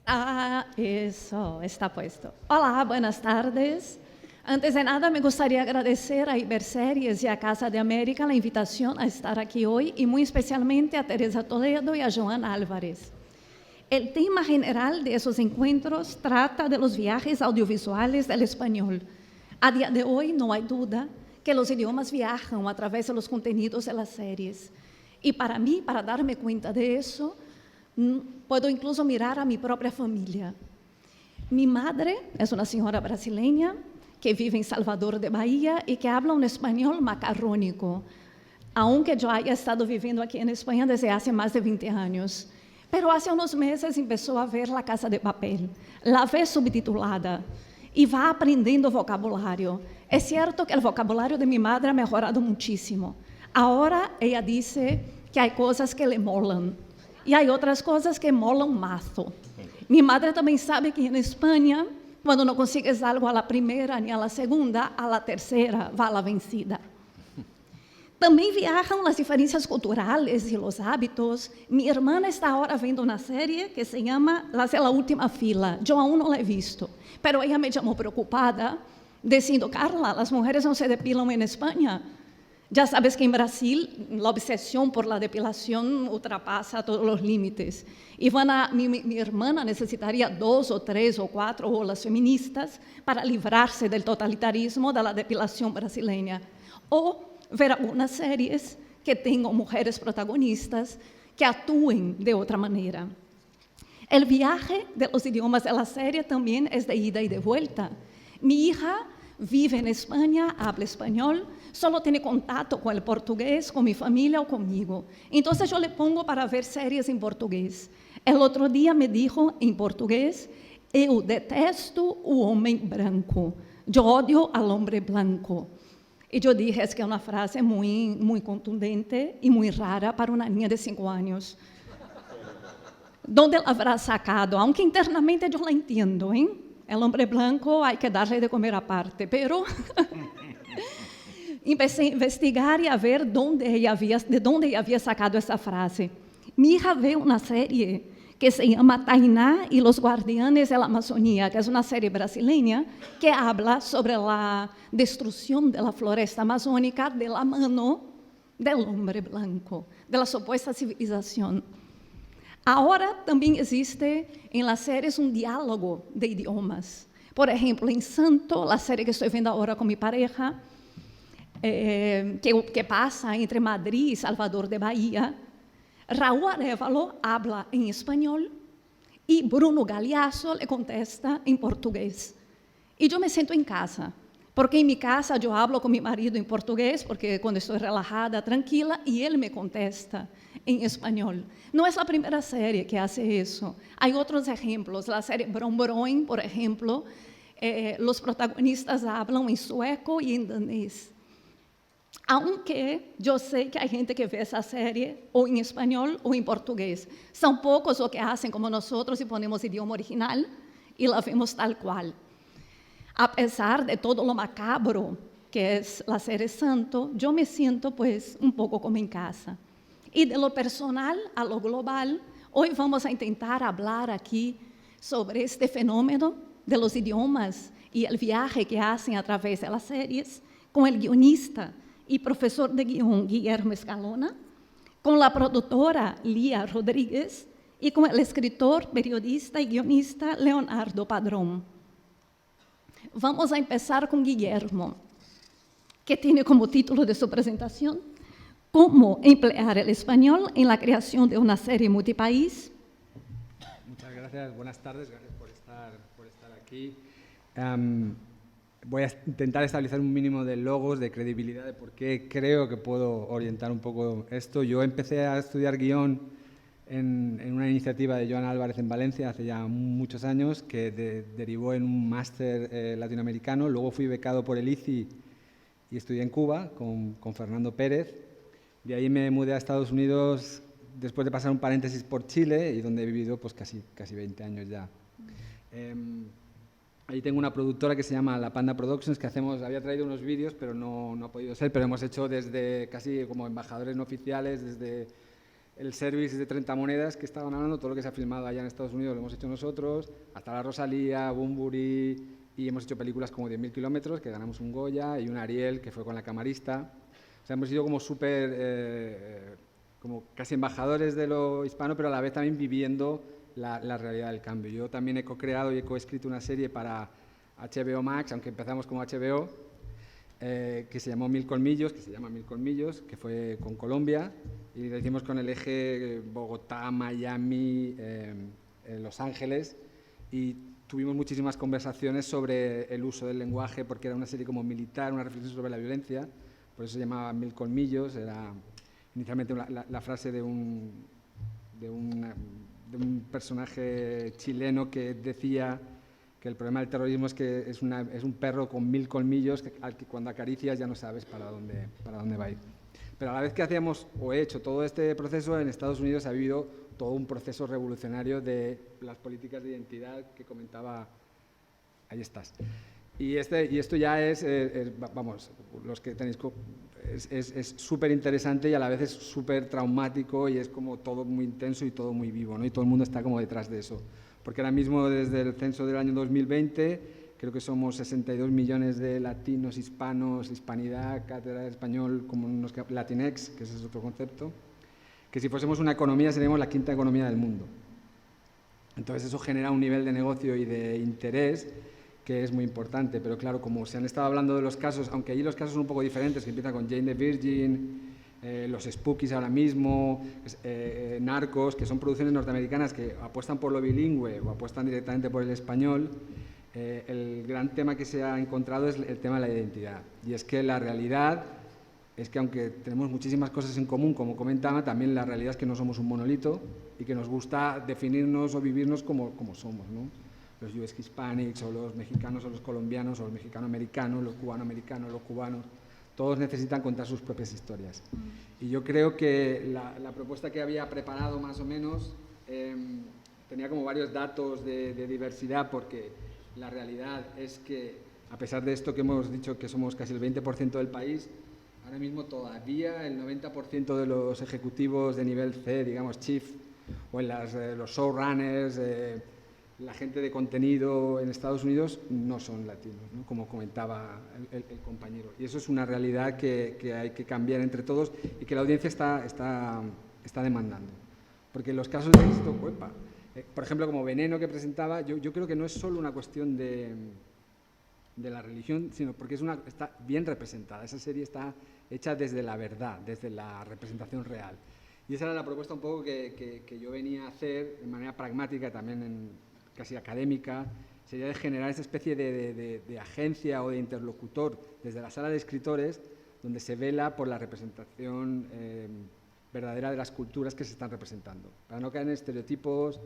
Ah, eso, está puesto. Hola, buenas tardes. Antes de nada, me gustaría agradecer a Iberseries y a Casa de América la invitación a estar aquí hoy y muy especialmente a Teresa Toledo y a Joan Álvarez. El tema general de esos encuentros trata de los viajes audiovisuales del español. A día de hoy no hay duda que los idiomas viajan a través de los contenidos de las series. Y para mí, para darme cuenta de eso, puedo incluso mirar a mi propia familia. Mi madre es una señora brasileña que vive en Salvador de Bahía y que habla un español macarrónico, aunque yo haya estado viviendo aquí en España desde hace más de 20 años. Pero hace unos meses empezó a ver La Casa de Papel, la ve subtitulada y va aprendiendo vocabulario. Es cierto que el vocabulario de mi madre ha mejorado muchísimo. Ahora ella dice que hay cosas que le molan y hay otras cosas que molan mazo. Mi madre también sabe que en España, cuando no consigues algo a la primera ni a la segunda, a la tercera va la vencida. También viajan las diferencias culturales y los hábitos. Mi hermana está ahora viendo una serie que se llama Las de la Última Fila. Yo aún no la he visto, pero ella me llamó preocupada, diciendo, Carla, las mujeres no se depilan en España. Ya sabes que en Brasil la obsesión por la depilación ultrapasa todos los límites. Y mi hermana necesitaría 2 o 3 o 4 olas feministas para librarse del totalitarismo de la depilación brasileña. O ver algunas series que tengan mujeres protagonistas que actúen de otra manera. El viaje de los idiomas de la serie también es de ida y de vuelta. Mi hija vive en España, habla español, solo tiene contacto con el portugués, con mi familia o conmigo. Entonces yo le pongo para ver series en portugués. El otro día me dijo en portugués, eu detesto o homem branco, yo odio al hombre blanco. Y yo dije, es que es una frase muy contundente y muy rara para una niña de 5 años. ¿Dónde la habrá sacado? Aunque internamente yo la entiendo, ¿eh? El hombre blanco hay que darle de comer aparte, pero empecé a investigar y a ver de dónde ella había sacado esa frase. Mi hija ve una serie que se llama Tainá y los Guardianes de la Amazonía, que es una serie brasileña que habla sobre la destrucción de la floresta amazónica de la mano del hombre blanco, de la supuesta civilización. Ahora también existe en las series un diálogo de idiomas. Por ejemplo, en Santo, la serie que estoy viendo ahora con mi pareja, que pasa entre Madrid y Salvador de Bahía, Raúl Arévalo habla en español y Bruno Galeasso le contesta en portugués. Y yo me siento en casa, porque en mi casa yo hablo con mi marido en portugués, porque cuando estoy relajada, tranquila, y él me contesta en español. No es la primera serie que hace eso. Hay otros ejemplos. La serie Brom Brom, por ejemplo, los protagonistas hablan en sueco y en danés. Aunque yo sé que hay gente que ve esa serie o en español o en portugués. Son pocos los que hacen como nosotros y ponemos idioma original y la vemos tal cual. A pesar de todo lo macabro que es la serie Santo, yo me siento pues un poco como en casa. Y de lo personal a lo global, hoy vamos a intentar hablar aquí sobre este fenómeno de los idiomas y el viaje que hacen a través de las series con el guionista y profesor de guión Guillermo Escalona, con la productora Lía Rodríguez y con el escritor, periodista y guionista Leonardo Padrón. Vamos a empezar con Guillermo, que tiene como título de su presentación ¿Cómo emplear el español en la creación de una serie multipaís? Muchas gracias, buenas tardes, gracias por estar aquí. Voy a intentar establecer un mínimo de logos, de credibilidad, de por qué creo que puedo orientar un poco esto. Yo empecé a estudiar guión en una iniciativa de Joan Álvarez en Valencia hace ya muchos años, que derivó en un máster latinoamericano. Luego fui becado por el ICI y estudié en Cuba con Fernando Pérez. De ahí me mudé a Estados Unidos después de pasar un paréntesis por Chile y donde he vivido pues casi 20 años ya. Ahí tengo una productora que se llama La Panda Productions, que había traído unos vídeos, pero no ha podido ser, pero hemos hecho desde casi como embajadores no oficiales, desde el service de 30 monedas que estaban hablando, todo lo que se ha filmado allá en Estados Unidos lo hemos hecho nosotros, hasta la Rosalía, Bunbury, y hemos hecho películas como 10.000 kilómetros, que ganamos un Goya, y un Ariel, que fue con la camarista. O sea, hemos sido como súper, como casi embajadores de lo hispano, pero a la vez también viviendo la realidad del cambio. Yo también he co-creado y he coescrito una serie para HBO Max, aunque empezamos como HBO, que se llamó Mil Colmillos, que se llama Mil Colmillos, que fue con Colombia, y lo hicimos con el eje Bogotá, Miami, Los Ángeles, y tuvimos muchísimas conversaciones sobre el uso del lenguaje, porque era una serie como militar, una reflexión sobre la violencia, por eso se llamaba Mil Colmillos, era inicialmente la frase de un personaje chileno que decía que el problema del terrorismo es que es un perro con 1000 colmillos al que cuando acaricias ya no sabes para dónde va a ir. Pero a la vez que hacíamos o he hecho todo este proceso, en Estados Unidos ha habido todo un proceso revolucionario de las políticas de identidad que comentaba. Ahí estás. Y esto ya vamos, los que tenéis, es súper interesante y a la vez es súper traumático y es como todo muy intenso y todo muy vivo, ¿no? Y todo el mundo está como detrás de eso. Porque ahora mismo, desde el censo del año 2020, creo que somos 62 millones de latinos, hispanos, hispanidad, cátedra de español, como unos Latinx, que ese es otro concepto, que si fuésemos una economía seríamos la quinta economía del mundo. Entonces eso genera un nivel de negocio y de interés que es muy importante, pero claro, como se han estado hablando de los casos, aunque allí los casos son un poco diferentes, que empiezan con Jane the Virgin, los Spookies ahora mismo, Narcos, que son producciones norteamericanas que apuestan por lo bilingüe o apuestan directamente por el español, el gran tema que se ha encontrado es el tema de la identidad. Y es que la realidad es que aunque tenemos muchísimas cosas en común, como comentaba, también la realidad es que no somos un monolito y que nos gusta definirnos o vivirnos como somos, ¿no? Los US Hispanics, o los mexicanos, o los colombianos, o los mexicano-americanos, los cubano-americanos, los cubanos, todos necesitan contar sus propias historias. Y yo creo que la propuesta que había preparado más o menos tenía como varios datos de diversidad, porque la realidad es que, a pesar de esto que hemos dicho que somos casi el 20% del país, ahora mismo todavía el 90% de los ejecutivos de nivel C, digamos chief, o en los showrunners, la gente de contenido en Estados Unidos no son latinos, ¿no? Como comentaba el compañero. Y eso es una realidad que hay que cambiar entre todos y que la audiencia está demandando. Porque los casos de esto, por ejemplo, como Veneno que presentaba, yo creo que no es solo una cuestión de la religión, sino porque está bien representada. Esa serie está hecha desde la verdad, desde la representación real. Y esa era la propuesta un poco que yo venía a hacer de manera pragmática, también casi académica, sería de generar esa especie de agencia o de interlocutor desde la sala de escritores, donde se vela por la representación verdadera de las culturas que se están representando, para no caer en estereotipos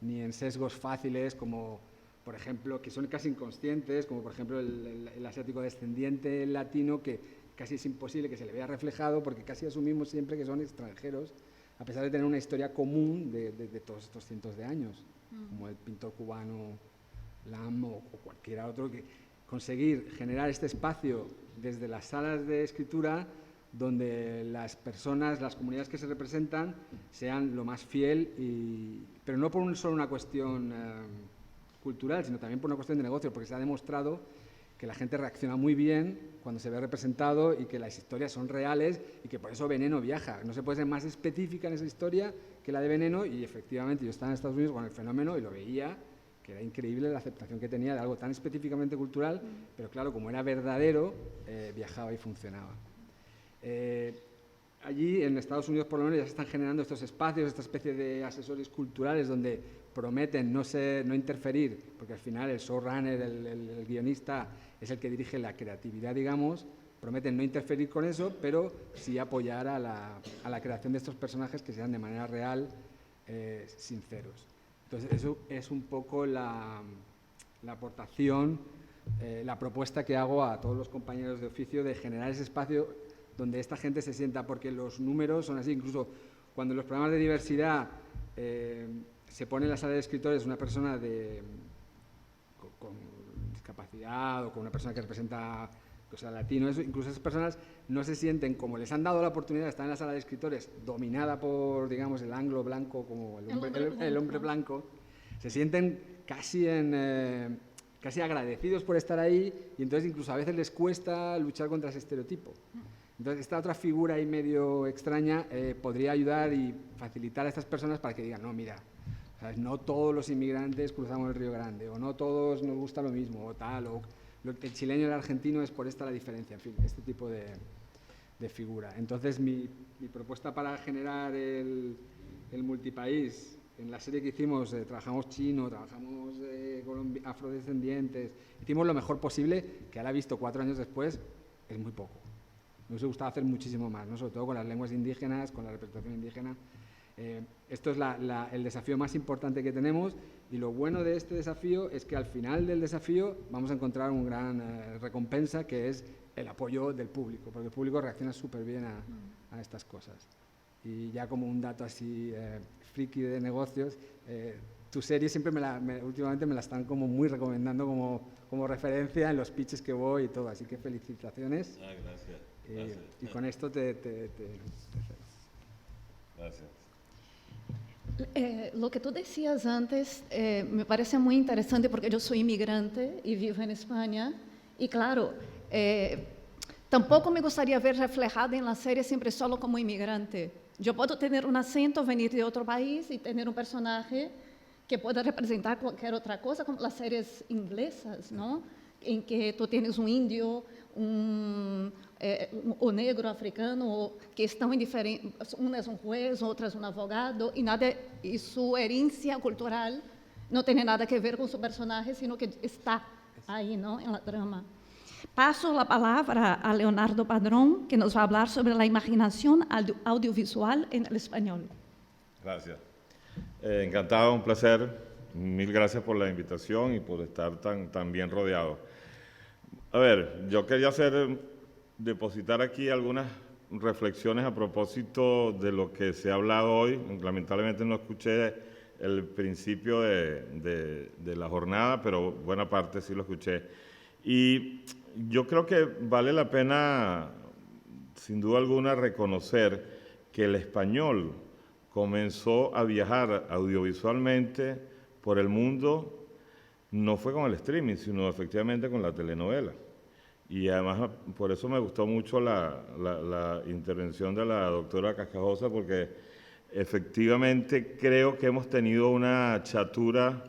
ni en sesgos fáciles, como por ejemplo, que son casi inconscientes, como por ejemplo el asiático descendiente, el latino, que casi es imposible que se le vea reflejado porque casi asumimos siempre que son extranjeros, a pesar de tener una historia común de todos estos cientos de años, como el pintor cubano Lam o cualquier otro, que conseguir generar este espacio desde las salas de escritura donde las personas, las comunidades que se representan sean lo más fiel, pero no por solo una cuestión cultural, sino también por una cuestión de negocio, porque se ha demostrado que la gente reacciona muy bien cuando se ve representado y que las historias son reales y que por eso Veneno viaja. No se puede ser más específica en esa historia que la de Veneno, y efectivamente yo estaba en Estados Unidos con el fenómeno y lo veía, que era increíble la aceptación que tenía de algo tan específicamente cultural, pero claro, como era verdadero, viajaba y funcionaba. Allí en Estados Unidos por lo menos ya se están generando estos espacios, esta especie de asesores culturales donde prometen no interferir, porque al final el showrunner, el guionista, es el que dirige la creatividad, digamos, prometen no interferir con eso, pero sí apoyar a la creación de estos personajes que sean de manera real, sinceros. Entonces eso es un poco la aportación, la propuesta que hago a todos los compañeros de oficio de generar ese espacio donde esta gente se sienta, porque los números son así, incluso cuando en los programas de diversidad se pone en la sala de escritores una persona con discapacidad o con una persona que representa o sea, latino, eso, incluso esas personas no se sienten, como les han dado la oportunidad de estar en la sala de escritores, dominada por, digamos, el anglo blanco, como el hombre blanco, se sienten casi casi agradecidos por estar ahí, y entonces incluso a veces les cuesta luchar contra ese estereotipo. Entonces, esta otra figura ahí medio extraña podría ayudar y facilitar a estas personas para que digan, no, mira, ¿sabes? No todos los inmigrantes cruzamos el Río Grande, o no todos nos gusta lo mismo, o tal, o el chileno y el argentino es por esta la diferencia, en fin, este tipo de figura. Entonces, mi propuesta para generar el multipaís, en la serie que hicimos, trabajamos chino, trabajamos afrodescendientes, hicimos lo mejor posible, que ahora visto 4 años después, es muy poco. Me hubiese gustado hacer muchísimo más, ¿no? Sobre todo con las lenguas indígenas, con la representación indígena. Esto es el desafío más importante que tenemos, y lo bueno de este desafío es que al final del desafío vamos a encontrar una gran recompensa, que es el apoyo del público, porque el público reacciona súper bien a estas cosas. Y ya como un dato así friki de negocios, tu serie siempre últimamente me la están como muy recomendando como referencia en los pitches que voy y todo, así que felicitaciones. Gracias. Y con esto te Gracias. Lo que tú decías antes me parece muy interesante, porque yo soy inmigrante y vivo en España, y claro, tampoco me gustaría ver reflejada en la serie siempre solo como inmigrante. Yo puedo tener un acento, venir de otro país y tener un personaje que pueda representar cualquier otra cosa, como las series inglesas, ¿no? En que tú tienes un indio, o negro africano, que estão em diferentes, um é um juez, outro é um advogado, e sua herência cultural não tem nada a ver com seu personagem, sino que está aí, não, na trama. Passo a palavra a Leonardo Padrón, que nos vai falar sobre a imaginação audiovisual em espanhol. Gracias. Encantado, un placer. Mil gracias por la invitación y por estar tan bien rodeado. A ver, yo quería depositar aquí algunas reflexiones a propósito de lo que se ha hablado hoy. Lamentablemente no escuché el principio de la jornada, pero buena parte sí lo escuché. Y yo creo que vale la pena, sin duda alguna, reconocer que el español comenzó a viajar audiovisualmente por el mundo, no fue con el streaming, sino efectivamente con la telenovela. Y además, por eso me gustó mucho la intervención de la doctora Cascajosa, porque efectivamente creo que hemos tenido una chatura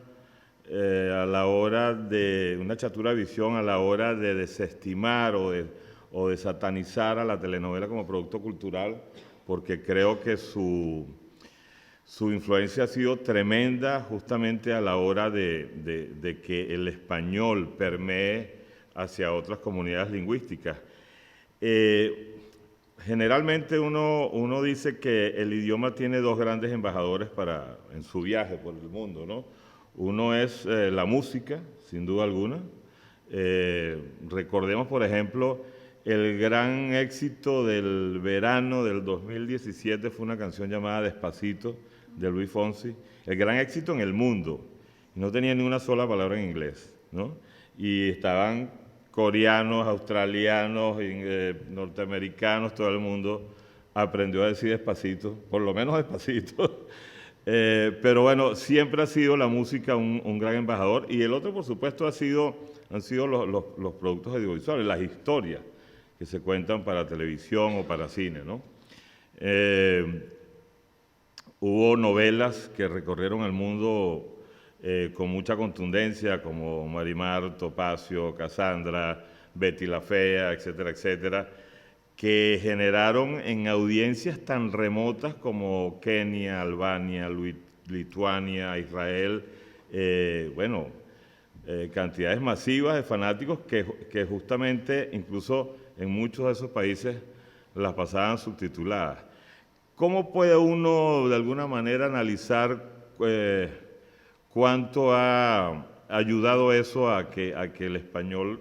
una chatura de visión a la hora de desestimar o de satanizar a la telenovela como producto cultural, porque creo que su influencia ha sido tremenda justamente a la hora de que el español permee hacia otras comunidades lingüísticas. Generalmente uno dice que el idioma tiene dos grandes embajadores en su viaje por el mundo, ¿no? Uno es la música, sin duda alguna. Recordemos, por ejemplo, el gran éxito del verano del 2017 fue una canción llamada Despacito, de Luis Fonsi. El gran éxito en el mundo. No tenía ni una sola palabra en inglés, ¿no? Y estaban coreanos, australianos, norteamericanos, todo el mundo aprendió a decir despacito, por lo menos despacito. Pero bueno, siempre ha sido la música un gran embajador, y el otro, por supuesto, han sido los productos audiovisuales, las historias que se cuentan para televisión o para cine, ¿no? Hubo novelas que recorrieron el mundo con mucha contundencia, como Marimar, Topacio, Cassandra, Betty la Fea, etcétera, etcétera, que generaron en audiencias tan remotas como Kenia, Albania, Lituania, Israel, cantidades masivas de fanáticos que justamente, incluso en muchos de esos países, las pasaban subtituladas. ¿Cómo puede uno, de alguna manera, analizar cuánto ha ayudado eso a que el español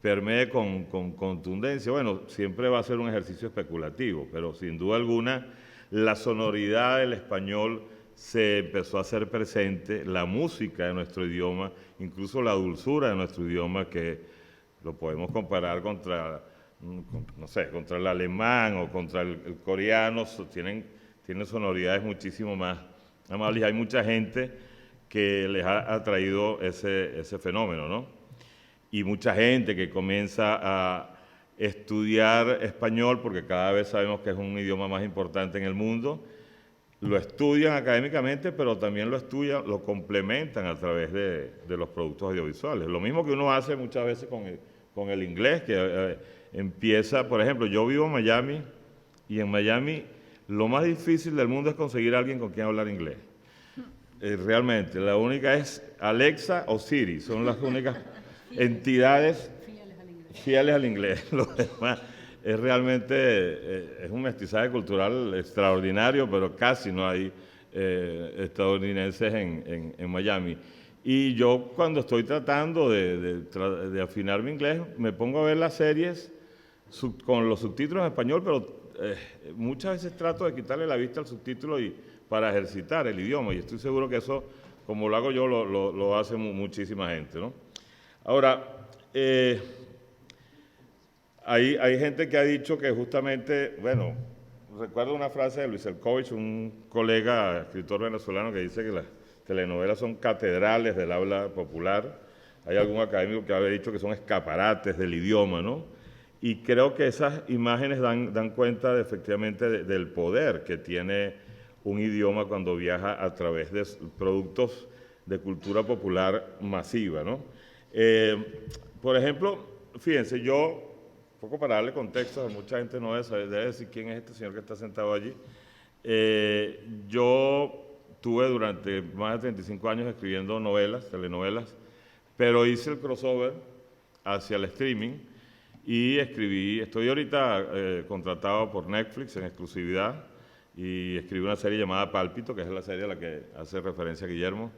permee con contundencia? Bueno, siempre va a ser un ejercicio especulativo, pero sin duda alguna la sonoridad del español se empezó a hacer presente, la música de nuestro idioma, incluso la dulzura de nuestro idioma, que Lo podemos comparar contra, no sé, contra el alemán o contra el coreano, tienen sonoridades muchísimo más amables, y hay mucha gente que les ha atraído ese fenómeno, ¿no? Y mucha gente que comienza a estudiar español, porque cada vez sabemos que es un idioma más importante en el mundo, lo estudian académicamente, pero también lo complementan a través de los productos audiovisuales. Lo mismo que uno hace muchas veces con el inglés, que empieza, por ejemplo, yo vivo en Miami, y en Miami lo más difícil del mundo es conseguir a alguien con quien hablar inglés. Realmente, la única es Alexa o Siri, son las únicas entidades fieles al inglés. Lo demás es realmente es un mestizaje cultural extraordinario, pero casi no hay estadounidenses en Miami. Y yo, cuando estoy tratando de afinar mi inglés, me pongo a ver las series con los subtítulos en español, pero muchas veces trato de quitarle la vista al subtítulo para ejercitar el idioma, y estoy seguro que eso, como lo hago yo, lo hace muchísima gente, ¿no? Ahora, hay gente que ha dicho que justamente, bueno, recuerdo una frase de Luis Elkovich, un colega, escritor venezolano, que dice que las telenovelas son catedrales del habla popular. Hay algún académico que había dicho que son escaparates del idioma, ¿no? Y creo que esas imágenes dan cuenta efectivamente del poder que tiene un idioma cuando viaja a través de productos de cultura popular masiva, ¿no? Por ejemplo, fíjense, yo, un poco para darle contexto, mucha gente no debe decir quién es este señor que está sentado allí. Yo tuve durante más de 35 años escribiendo novelas, telenovelas, pero hice el crossover hacia el streaming y estoy ahorita contratado por Netflix en exclusividad, y escribí una serie llamada Pálpito, que es la serie a la que hace referencia Guillermo,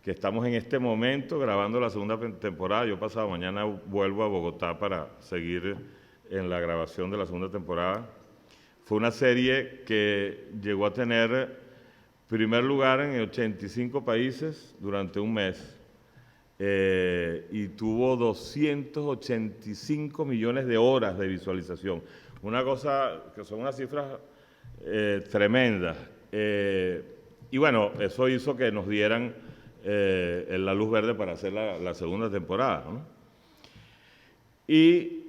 que estamos en este momento grabando la segunda temporada. Yo pasado mañana vuelvo a Bogotá para seguir en la grabación de la segunda temporada. Fue una serie que llegó a tener primer lugar en 85 países durante un mes, y tuvo 285 millones de horas de visualización. Una cosa que son unas cifras tremendas. Y bueno, eso hizo que nos dieran la luz verde para hacer la segunda temporada, ¿no? Y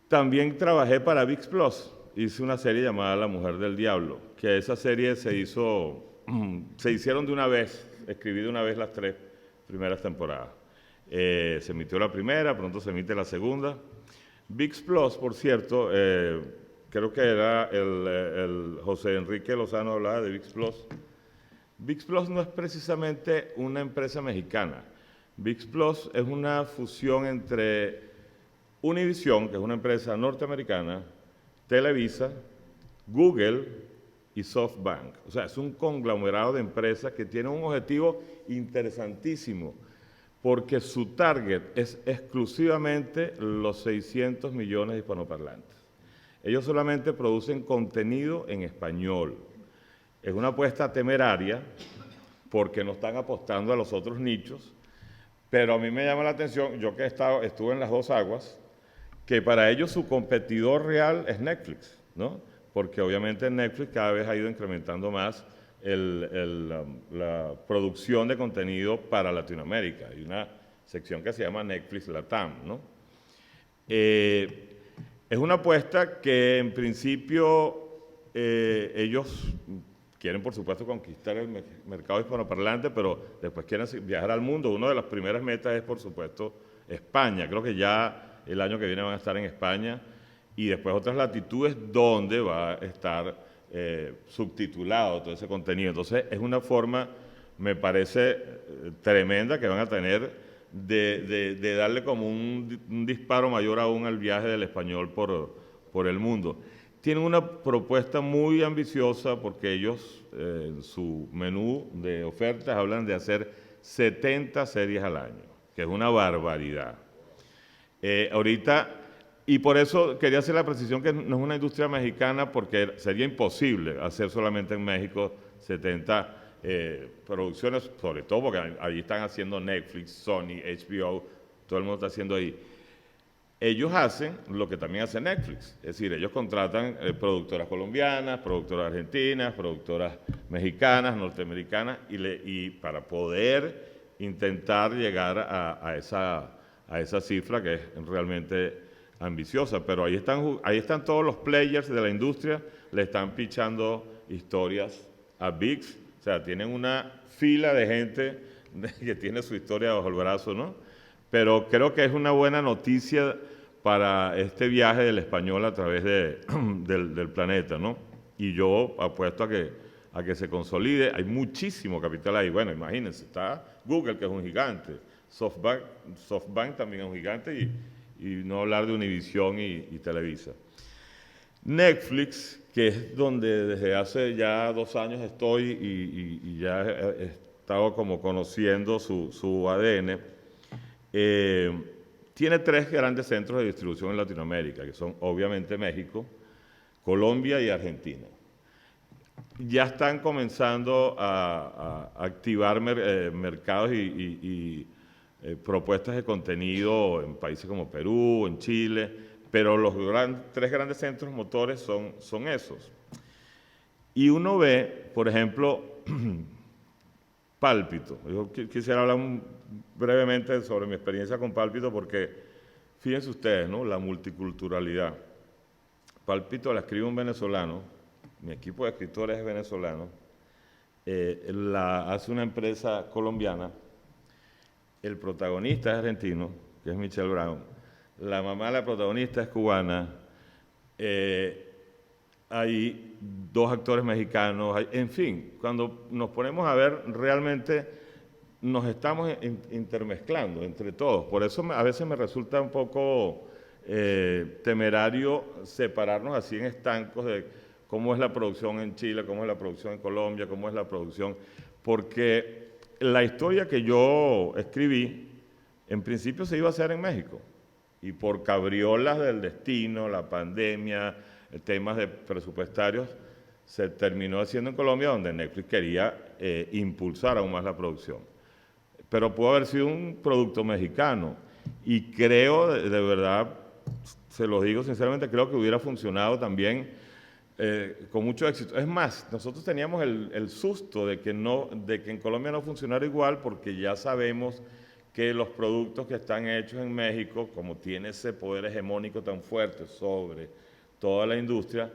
también trabajé para ViX Plus. Hice una serie llamada La Mujer del Diablo, que esa serie se hicieron de una vez, escribí de una vez las 3 primeras temporadas. Se emitió la primera, pronto se emite la segunda. ViX Plus, por cierto, creo que era el José Enrique Lozano hablaba de ViX Plus. ViX Plus no es precisamente una empresa mexicana. ViX Plus es una fusión entre Univision, que es una empresa norteamericana, Televisa, Google y SoftBank. O sea, es un conglomerado de empresas que tiene un objetivo interesantísimo, porque su target es exclusivamente los 600 millones de hispanoparlantes. Ellos solamente producen contenido en español. Es una apuesta temeraria porque no están apostando a los otros nichos, pero a mí me llama la atención, yo que estuve en las dos aguas, que para ellos su competidor real es Netflix, ¿no? Porque obviamente Netflix cada vez ha ido incrementando más la producción de contenido para Latinoamérica. Hay una sección que se llama Netflix Latam, ¿no? Es una apuesta que en principio ellos quieren, por supuesto, conquistar el mercado hispanoparlante, pero después quieren viajar al mundo. Una de las primeras metas es, por supuesto, España. Creo que ya el año que viene van a estar en España, y después otras latitudes donde va a estar subtitulado todo ese contenido. Entonces, es una forma, me parece, tremenda que van a tener de darle como un disparo mayor aún al viaje del español por el mundo. Tienen una propuesta muy ambiciosa porque ellos, en su menú de ofertas, hablan de hacer 70 series al año, que es una barbaridad. Ahorita, y por eso quería hacer la precisión que no es una industria mexicana, porque sería imposible hacer solamente en México 70 producciones, sobre todo porque allí están haciendo Netflix, Sony, HBO, todo el mundo está haciendo ahí. ellos hacen lo que también hace Netflix, es decir, ellos contratan productoras colombianas, productoras argentinas, productoras mexicanas, norteamericanas, y para poder intentar llegar a esa cifra que es realmente ambiciosa. Pero ahí están todos los players de la industria, le están pichando historias a ViX, o sea, tienen una fila de gente que tiene su historia bajo el brazo, ¿no? Pero creo que es una buena noticia para este viaje del español a través del planeta, ¿no? Y yo apuesto a que se consolide. Hay muchísimo capital ahí. Bueno, imagínense, está Google, que es un gigante, SoftBank también es un gigante, y no hablar de Univision y Televisa. Netflix, que es donde desde hace ya 2 años estoy y ya he estado como conociendo su ADN, tiene 3 grandes centros de distribución en Latinoamérica, que son obviamente México, Colombia y Argentina. Ya están comenzando a activar mercados y propuestas de contenido en países como Perú, en Chile, pero los 3 grandes centros motores son esos. Y uno ve, por ejemplo, Pálpito. Yo quisiera hablar brevemente sobre mi experiencia con Pálpito porque, fíjense ustedes, ¿no? La multiculturalidad. Pálpito la escribe un venezolano, mi equipo de escritores es venezolano, la hace una empresa colombiana, el protagonista es argentino, que es Michelle Brown, la mamá de la protagonista es cubana, hay 2 actores mexicanos, en fin, cuando nos ponemos a ver, realmente nos estamos intermezclando entre todos. Por eso a veces me resulta un poco temerario separarnos así en estancos de cómo es la producción en Chile, cómo es la producción en Colombia, cómo es la producción, porque la historia que yo escribí, en principio se iba a hacer en México, y por cabriolas del destino, la pandemia, temas de presupuestarios, se terminó haciendo en Colombia, donde Netflix quería impulsar aún más la producción. Pero pudo haber sido un producto mexicano, y creo, de verdad, se lo digo sinceramente, creo que hubiera funcionado también con mucho éxito. Es más, nosotros teníamos el susto de que en Colombia no funcionara igual, porque ya sabemos que los productos que están hechos en México, como tiene ese poder hegemónico tan fuerte sobre toda la industria,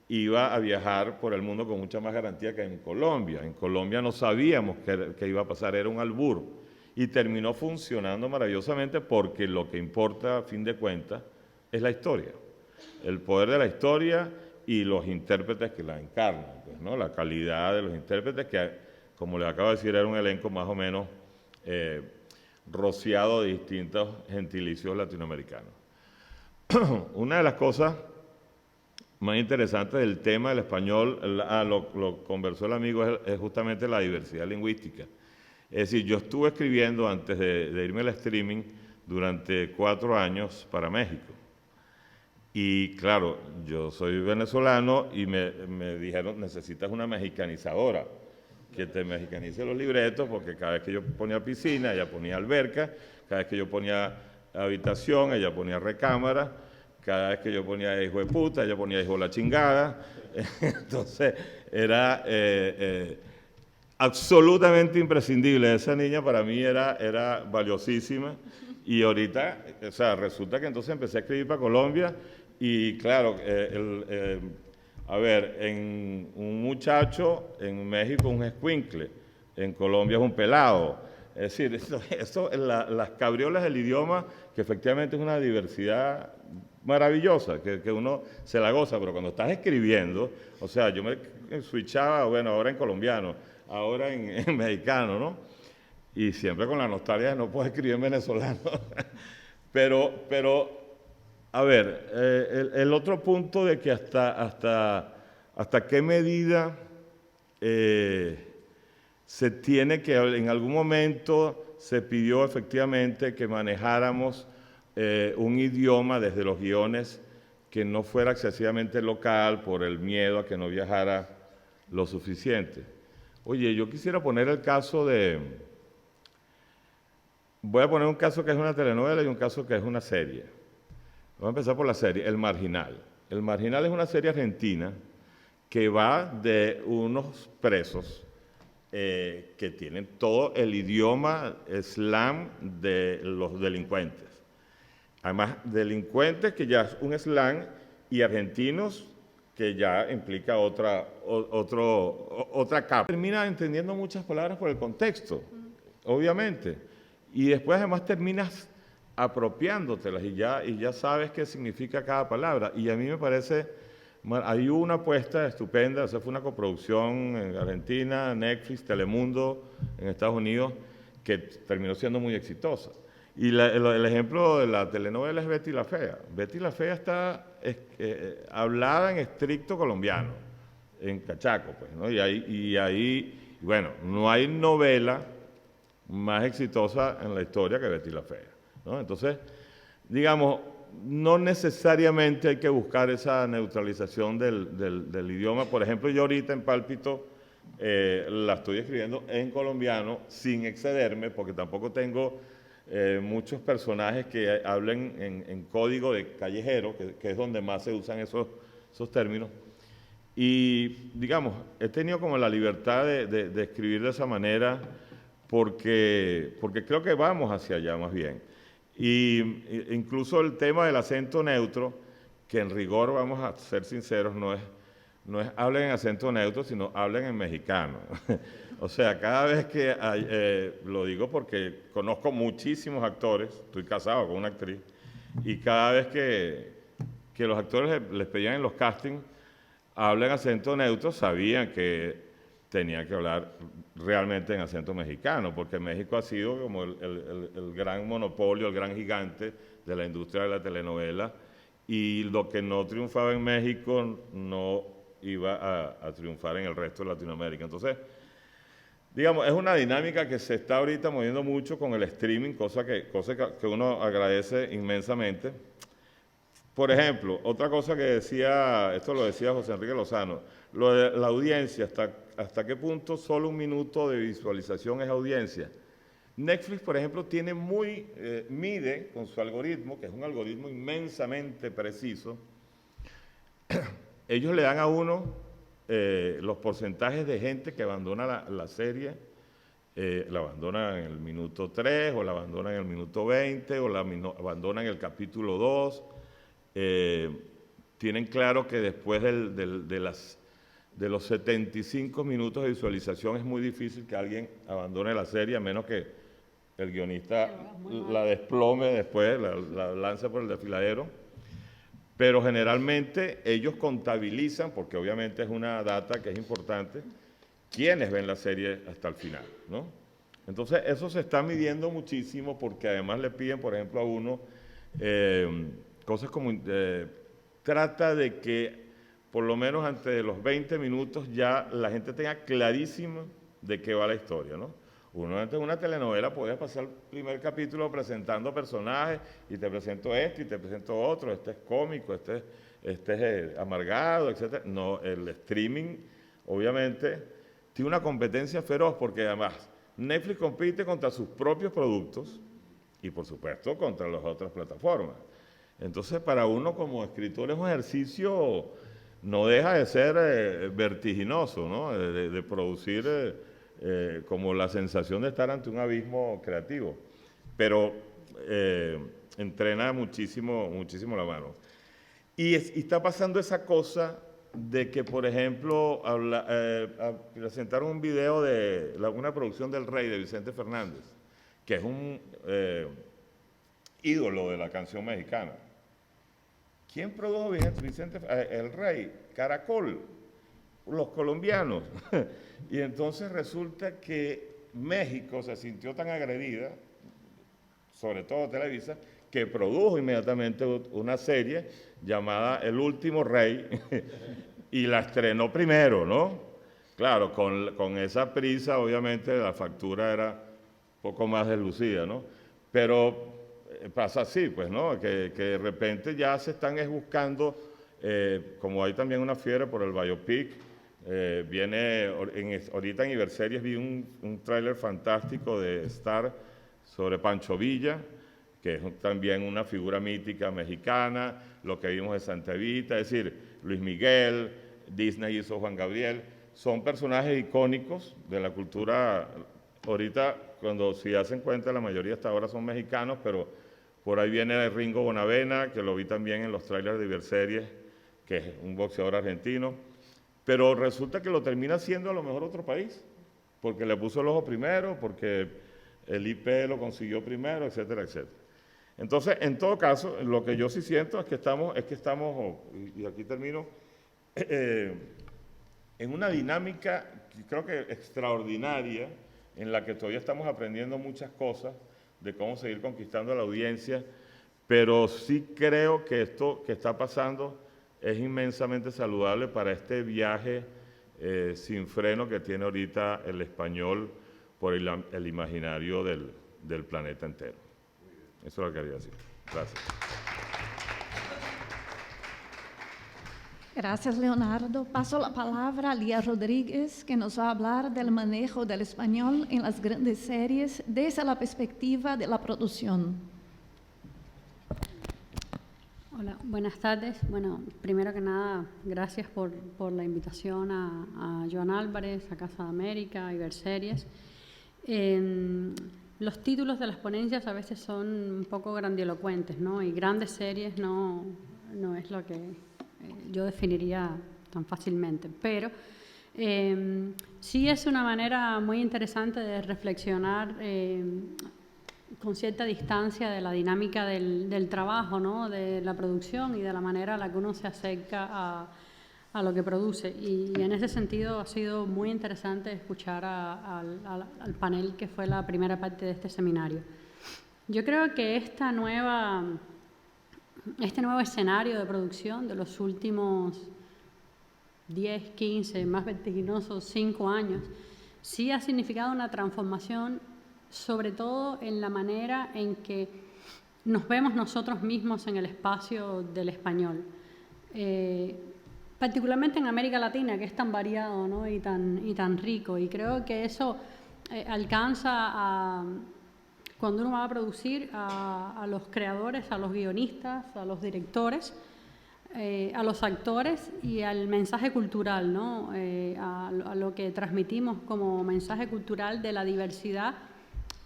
iba a viajar por el mundo con mucha más garantía que en Colombia. En Colombia no sabíamos qué iba a pasar, era un albur. Y terminó funcionando maravillosamente porque lo que importa, a fin de cuentas, es la historia. El poder de la historia y los intérpretes que la encarnan, pues, ¿no? La calidad de los intérpretes que, como les acabo de decir, era un elenco más o menos rociado de distintos gentilicios latinoamericanos. Una de las cosas más interesantes del tema del español, lo conversó el amigo, es justamente la diversidad lingüística. Es decir, yo estuve escribiendo antes de irme al streaming durante 4 años para México. Y claro, yo soy venezolano y me dijeron, necesitas una mexicanizadora que te mexicanice los libretos, porque cada vez que yo ponía piscina, ella ponía alberca, cada vez que yo ponía habitación, ella ponía recámara, cada vez que yo ponía hijo de puta, ella ponía hijo de la chingada. Entonces, era absolutamente imprescindible. Esa niña para mí era valiosísima. Y ahorita, o sea, resulta que entonces empecé a escribir para Colombia y claro, a ver, en un muchacho en México un escuincle, en Colombia es un pelado. Es decir, las cabriolas del idioma, que efectivamente es una diversidad maravillosa, que uno se la goza, pero cuando estás escribiendo, o sea, yo me switchaba, bueno, ahora en colombiano, ahora en mexicano, ¿no? Y siempre con la nostalgia de no puedo escribir en venezolano. pero a ver, el otro punto de que hasta qué medida se tiene que, en algún momento se pidió efectivamente que manejáramos un idioma desde los guiones que no fuera excesivamente local por el miedo a que no viajara lo suficiente. Oye, yo quisiera poner el caso voy a poner un caso que es una telenovela y un caso que es una serie. Vamos a empezar por la serie, El Marginal. El Marginal es una serie argentina que va de unos presos que tienen todo el idioma slang de los delincuentes. Además, delincuentes que ya es un slang y argentinos que ya implica otra capa. Termina entendiendo muchas palabras por el contexto, obviamente. Y después además terminas apropiándotelas y ya sabes qué significa cada palabra. Y a mí me parece, hay una apuesta estupenda, esa fue una coproducción en Argentina, Netflix, Telemundo, en Estados Unidos, que terminó siendo muy exitosa. Y el ejemplo de la telenovela es Betty la Fea. Betty la Fea está hablada en estricto colombiano, en cachaco, pues, ¿no? Y ahí, bueno, no hay novela más exitosa en la historia que Betty la Fea, ¿no? Entonces, digamos, no necesariamente hay que buscar esa neutralización del idioma. Por ejemplo, yo ahorita en Pálpito la estoy escribiendo en colombiano sin excederme, porque tampoco tengo muchos personajes que hablen en código de callejero, que es donde más se usan esos términos. Y, digamos, he tenido como la libertad de escribir de esa manera porque creo que vamos hacia allá más bien. Y incluso el tema del acento neutro, que en rigor, vamos a ser sinceros, no es hablen en acento neutro, sino hablen en mexicano. O sea, cada vez que, lo digo porque conozco muchísimos actores, estoy casado con una actriz, y cada vez que los actores les pedían en los castings, hablen acento neutro, sabían que tenían que hablar realmente en acento mexicano, porque México ha sido como el gran monopolio, el gran gigante de la industria de la telenovela, y lo que no triunfaba en México no iba a triunfar en el resto de Latinoamérica. Entonces, digamos, es una dinámica que se está ahorita moviendo mucho con el streaming, cosa que uno agradece inmensamente. Por ejemplo, otra cosa que decía, esto lo decía José Enrique Lozano, lo de la audiencia, hasta qué punto solo un minuto de visualización es audiencia. Netflix, por ejemplo, mide con su algoritmo, que es un algoritmo inmensamente preciso, ellos le dan a uno los porcentajes de gente que abandona la serie, la abandona en el minuto 3, o la abandona en el minuto 20, o la abandona en el capítulo 2. Tienen claro que después de los 75 minutos de visualización es muy difícil que alguien abandone la serie, a menos que el guionista la desplome después, la lance por el desfiladero. Pero generalmente ellos contabilizan, porque obviamente es una data que es importante, quiénes ven la serie hasta el final, ¿no? Entonces eso se está midiendo muchísimo, porque además le piden, por ejemplo, a uno cosas como trata de que por lo menos antes de los 20 minutos ya la gente tenga clarísimo de qué va la historia, ¿no? Uno antes de una telenovela podía pasar el primer capítulo presentando personajes, y te presento este y te presento otro, este es cómico, este es amargado, etc. No, el streaming obviamente tiene una competencia feroz, porque además Netflix compite contra sus propios productos y por supuesto contra las otras plataformas. Entonces, para uno como escritor es un ejercicio, no deja de ser vertiginoso, ¿no? De producir como la sensación de estar ante un abismo creativo, pero entrena muchísimo la mano. Y está pasando esa cosa de que, por ejemplo, presentaron un video de una producción del Rey, de Vicente Fernández, que es un ídolo de la canción mexicana. ¿Quién produjo Vicente? El Rey, Caracol, los colombianos. Y entonces resulta que México se sintió tan agredida, sobre todo Televisa, que produjo inmediatamente una serie llamada El Último Rey y la estrenó primero, ¿no? Claro, con esa prisa, obviamente, la factura era un poco más deslucida, ¿no? Pero pasa así, pues, ¿no? Que de repente ya se están buscando, como hay también una fiebre por el biopic, ahorita en Iberseries vi un tráiler fantástico de Star sobre Pancho Villa, que es también una figura mítica mexicana, lo que vimos de Santa Evita, es decir, Luis Miguel, Disney hizo Juan Gabriel, son personajes icónicos de la cultura. Ahorita, cuando si hacen cuenta, la mayoría hasta ahora son mexicanos, pero por ahí viene Ringo Bonavena, que lo vi también en los trailers de Iberseries, que es un boxeador argentino, pero resulta que lo termina siendo a lo mejor otro país, porque le puso el ojo primero, porque el IP lo consiguió primero, etcétera, etcétera. Entonces, en todo caso, lo que yo sí siento es que estamos, y aquí termino, en una dinámica, creo que extraordinaria, en la que todavía estamos aprendiendo muchas cosas de cómo seguir conquistando a la audiencia, pero sí creo que esto que está pasando es inmensamente saludable para este viaje sin freno que tiene ahorita el español por el imaginario del planeta entero. Eso es lo que quería decir. Gracias. Gracias, Leonardo. Paso la palabra a Lía Rodríguez, que nos va a hablar del manejo del español en las grandes series desde la perspectiva de la producción. Hola, buenas tardes. Bueno, primero que nada, gracias por la invitación a Joan Álvarez, a Casa de América, a Iberseries. Los títulos de las ponencias a veces son un poco grandilocuentes, ¿no? Y grandes series no es lo que yo definiría tan fácilmente, pero sí es una manera muy interesante de reflexionar con cierta distancia de la dinámica del trabajo, ¿no? De la producción y de la manera en la que uno se acerca a lo que produce. Y en ese sentido ha sido muy interesante escuchar al panel que fue la primera parte de este seminario. Yo creo que este nuevo escenario de producción de los últimos 10, 15, más vertiginosos 5 años, sí ha significado una transformación, sobre todo en la manera en que nos vemos nosotros mismos en el espacio del español. Particularmente en América Latina, que es tan variado, ¿no? y tan rico, y creo que eso alcanza cuando uno va a producir a los creadores, a los guionistas, a los directores, a los actores y al mensaje cultural, ¿no? A lo que transmitimos como mensaje cultural de la diversidad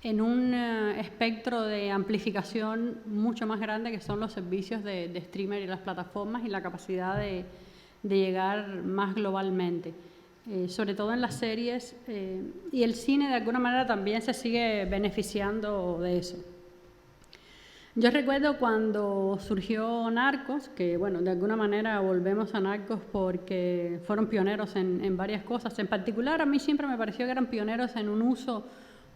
en un espectro de amplificación mucho más grande que son los servicios de streamer y las plataformas y la capacidad de llegar más globalmente. Sobre todo en las series, y el cine de alguna manera también se sigue beneficiando de eso. Yo recuerdo cuando surgió Narcos, que bueno, de alguna manera volvemos a Narcos porque fueron pioneros en varias cosas. En particular, a mí siempre me pareció que eran pioneros en un uso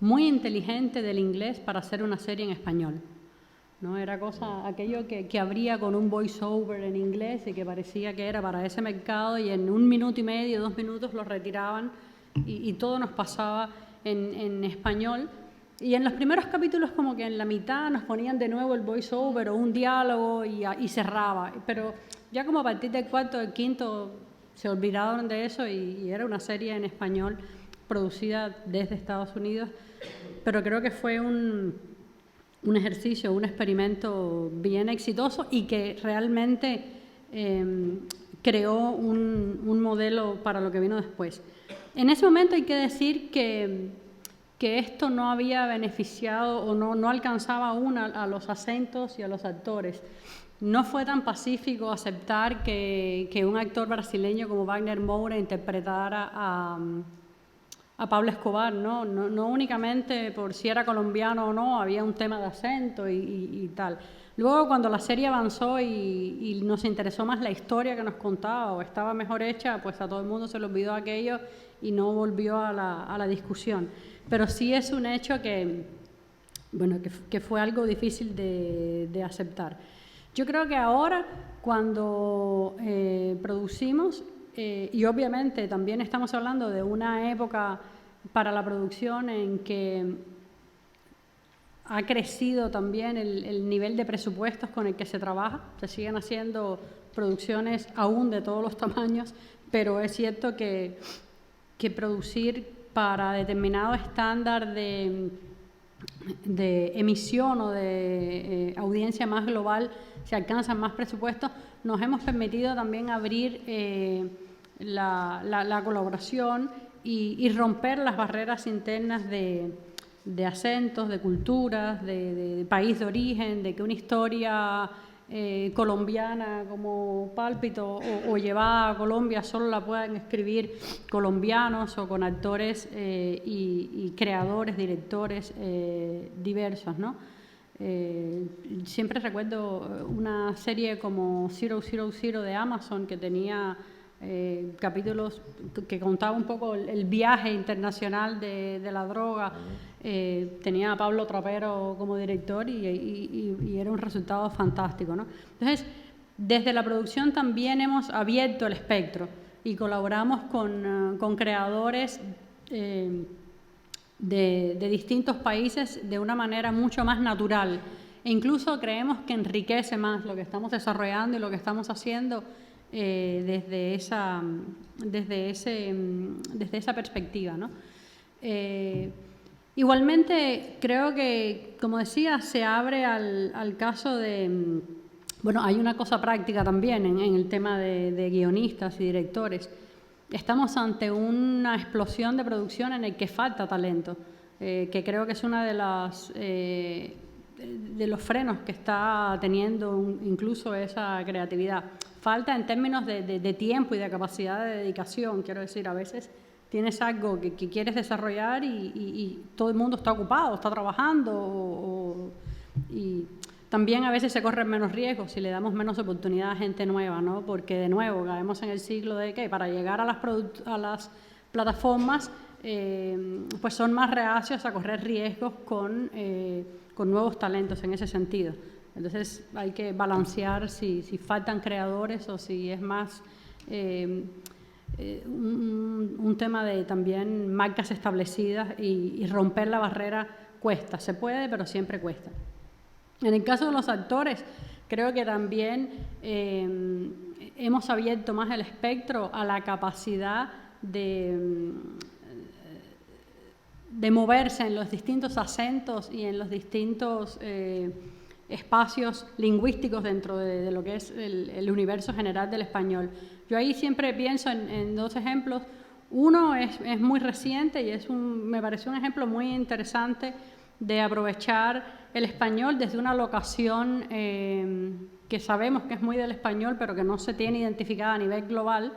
muy inteligente del inglés para hacer una serie en español, ¿no? Era aquello que abría con un voice-over en inglés y que parecía que era para ese mercado, y en 1 minuto y medio, 2 minutos lo retiraban y todo nos pasaba en español. Y en los primeros capítulos como que en la mitad nos ponían de nuevo el voice-over o un diálogo y cerraba. Pero ya como a partir del 4º, del 5º se olvidaron de eso y era una serie en español producida desde Estados Unidos. Pero creo que fue un ejercicio, un experimento bien exitoso y que realmente creó un modelo para lo que vino después. En ese momento hay que decir que esto no había beneficiado o no alcanzaba aún a los acentos y a los actores. No fue tan pacífico aceptar que un actor brasileño como Wagner Moura interpretara a Pablo Escobar, ¿no? No únicamente por si era colombiano o no, había un tema de acento y tal. Luego, cuando la serie avanzó y nos interesó más la historia que nos contaba o estaba mejor hecha, pues a todo el mundo se le olvidó aquello y no volvió a la discusión. Pero sí es un hecho que fue algo difícil de aceptar. Yo creo que ahora, cuando producimos, y obviamente también estamos hablando de una época para la producción en que ha crecido también el nivel de presupuestos con el que se trabaja. Se siguen haciendo producciones aún de todos los tamaños, pero es cierto que producir para determinado estándar de emisión o de audiencia más global, se alcanzan más presupuestos, nos hemos permitido también abrir la colaboración y romper las barreras internas de acentos, de culturas, de país de origen, de que una historia colombiana como Pálpito o llevada a Colombia solo la puedan escribir colombianos o con actores y creadores, directores diversos, ¿no? Siempre recuerdo una serie como 000 de Amazon que tenía capítulos que contaba un poco el viaje internacional de la droga. Tenía a Pablo Trapero como director y era un resultado fantástico, ¿no? Entonces, desde la producción también hemos abierto el espectro y colaboramos con creadores de distintos países de una manera mucho más natural. E incluso creemos que enriquece más lo que estamos desarrollando y lo que estamos haciendo desde esa perspectiva, ¿no? Igualmente, creo que, como decía, se abre al caso de... Bueno, hay una cosa práctica también en el tema de guionistas y directores. Estamos ante una explosión de producción en el que falta talento, que creo que es una de los frenos que está teniendo incluso esa creatividad. Falta en términos de tiempo y de capacidad de dedicación, quiero decir, a veces tienes algo que quieres desarrollar y todo el mundo está ocupado, está trabajando y también a veces se corren menos riesgos si le damos menos oportunidad a gente nueva, ¿no? Porque de nuevo caemos en el ciclo de que para llegar a las plataformas pues son más reacios a correr riesgos con nuevos talentos en ese sentido. Entonces hay que balancear si faltan creadores o si es más un tema de también marcas establecidas y romper la barrera cuesta. Se puede, pero siempre cuesta. En el caso de los actores, creo que también hemos abierto más el espectro a la capacidad de moverse en los distintos acentos y en los distintos espacios lingüísticos dentro de lo que es el universo general del español. Yo ahí siempre pienso en dos ejemplos. Uno es muy reciente y me pareció un ejemplo muy interesante de aprovechar el español desde una locación que sabemos que es muy del español, pero que no se tiene identificada a nivel global,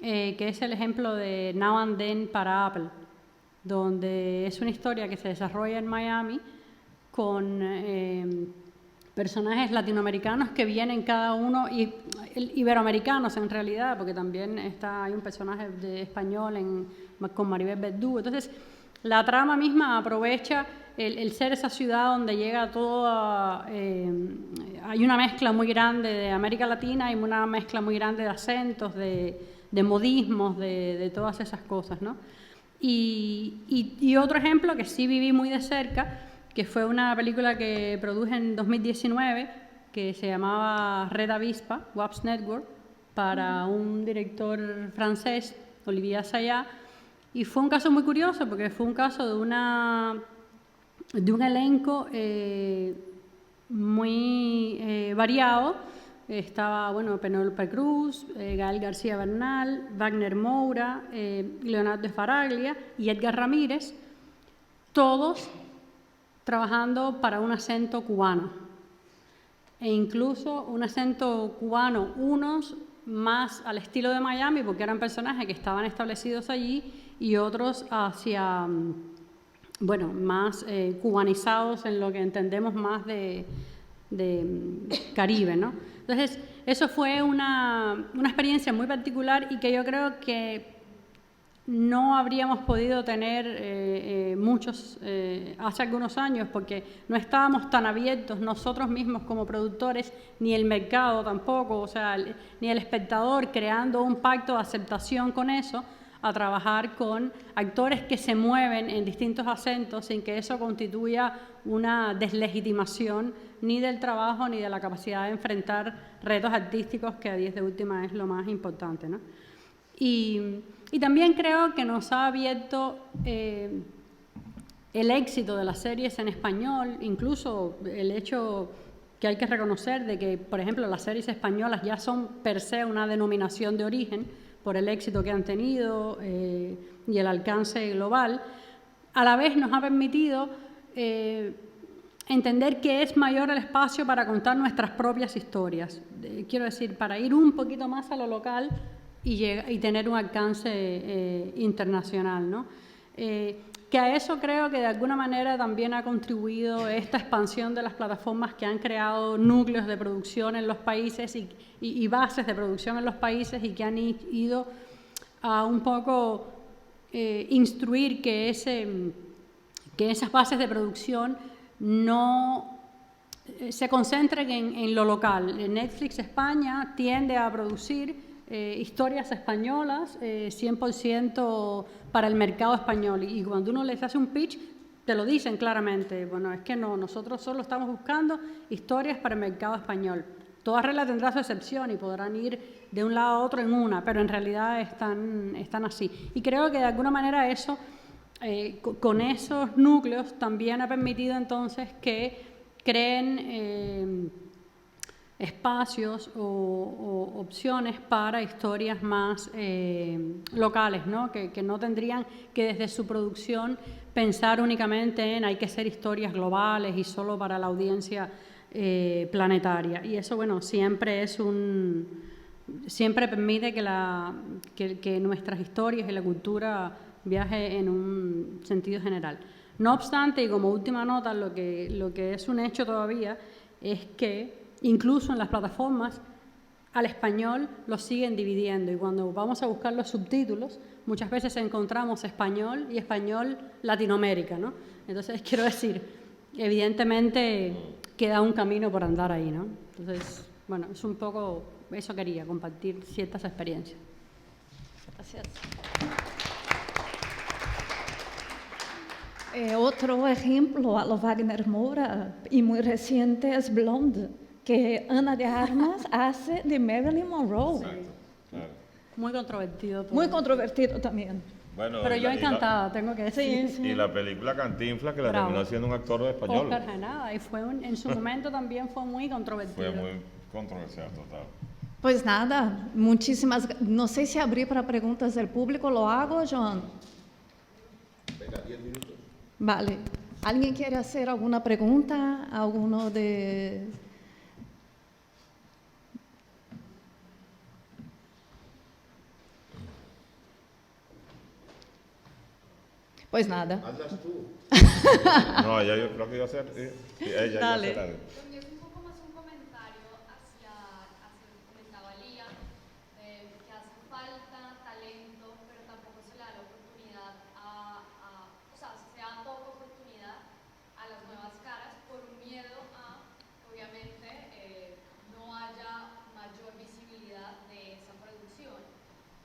que es el ejemplo de Now and Then para Apple, donde es una historia que se desarrolla en Miami con personajes latinoamericanos que vienen cada uno, iberoamericanos en realidad, porque también hay un personaje de español con Maribel Verdú. Entonces, la trama misma aprovecha el ser esa ciudad donde llega toda... hay una mezcla muy grande de América Latina y una mezcla muy grande de acentos, de modismos, de todas esas cosas, ¿no? Y otro ejemplo que sí viví muy de cerca, que fue una película que produje en 2019, que se llamaba Red Avispa, WAPS Network, para un director francés, Olivier Assayas, y fue un caso muy curioso porque fue un caso de un elenco muy variado. Estaba, Penélope Cruz, Gael García Bernal, Wagner Moura, Leonardo Sbaraglia y Edgar Ramírez, todos trabajando para un acento cubano. E incluso un acento cubano, unos más al estilo de Miami, porque eran personajes que estaban establecidos allí, y otros hacia, más cubanizados en lo que entendemos más de Caribe, ¿no? Entonces, eso fue una experiencia muy particular y que yo creo que no habríamos podido tener muchos hace algunos años, porque no estábamos tan abiertos nosotros mismos como productores, ni el mercado tampoco, o sea, ni el espectador, creando un pacto de aceptación con eso, a trabajar con actores que se mueven en distintos acentos sin que eso constituya una deslegitimación ni del trabajo ni de la capacidad de enfrentar retos artísticos, que a 10 de última es lo más importante, ¿no? Y también creo que nos ha abierto el el éxito de las series en español, incluso el hecho que hay que reconocer de que, por ejemplo, las series españolas ya son per se una denominación de origen por el éxito que han tenido y el alcance global, a la vez nos ha permitido entender que es mayor el espacio para contar nuestras propias historias. Quiero decir, para ir un poquito más a lo local y tener un alcance internacional, ¿no? Que a eso creo que de alguna manera también ha contribuido esta expansión de las plataformas que han creado núcleos de producción en los países y bases de producción en los países y que han ido a un poco instruir que esas bases de producción no se concentren en lo local. Netflix España tiende a producir historias españolas 100% para el mercado español, y cuando uno les hace un pitch te lo dicen claramente, bueno, es que no, nosotros solo estamos buscando historias para el mercado español. Toda regla tendrá su excepción y podrán ir de un lado a otro en una, pero en realidad están así. Y creo que de alguna manera eso, con esos núcleos, también ha permitido entonces que creen espacios o opciones para historias más locales, ¿no? Que no tendrían que desde su producción pensar únicamente en hay que hacer historias globales y solo para la audiencia planetaria. Y eso, bueno, siempre permite que nuestras historias y la cultura viaje en un sentido general. No obstante, y como última nota, lo que es un hecho todavía es que incluso en las plataformas al español lo siguen dividiendo, y cuando vamos a buscar los subtítulos muchas veces encontramos español y español Latinoamérica, ¿no? Entonces quiero decir, evidentemente queda un camino por andar ahí, ¿no? Entonces, bueno, es un poco eso, quería compartir ciertas experiencias. Gracias. Otro ejemplo a lo Wagner Moura y muy reciente es Blonde, que Ana de Armas hace de Marilyn Monroe. Exacto, claro. Muy controvertido todo. Muy controvertido también. Bueno, Pero yo encantada, tengo que decir. Sí. Y la película Cantinflas, que la Bravo. terminó siendo un actor de español. Oscar Janada, y en su momento también fue muy controvertido. Fue muy controversial, total. Pues nada, muchísimas. No sé si abrir para preguntas del público, ¿lo hago, Joan? Venga, 10 minutos. Vale. ¿Alguien quiere hacer alguna pregunta? ¿Alguno de...? Pues nada. Hazlas tú. No, ella yo creo que iba a ser... ella Dale. iba a hacer algo. Pues es un poco más un comentario hacia lo que comentaba Lía, que hace falta talento, pero tampoco se le da la oportunidad o sea, se da poca oportunidad a las nuevas caras por un miedo a, obviamente, no haya mayor visibilidad de esa producción.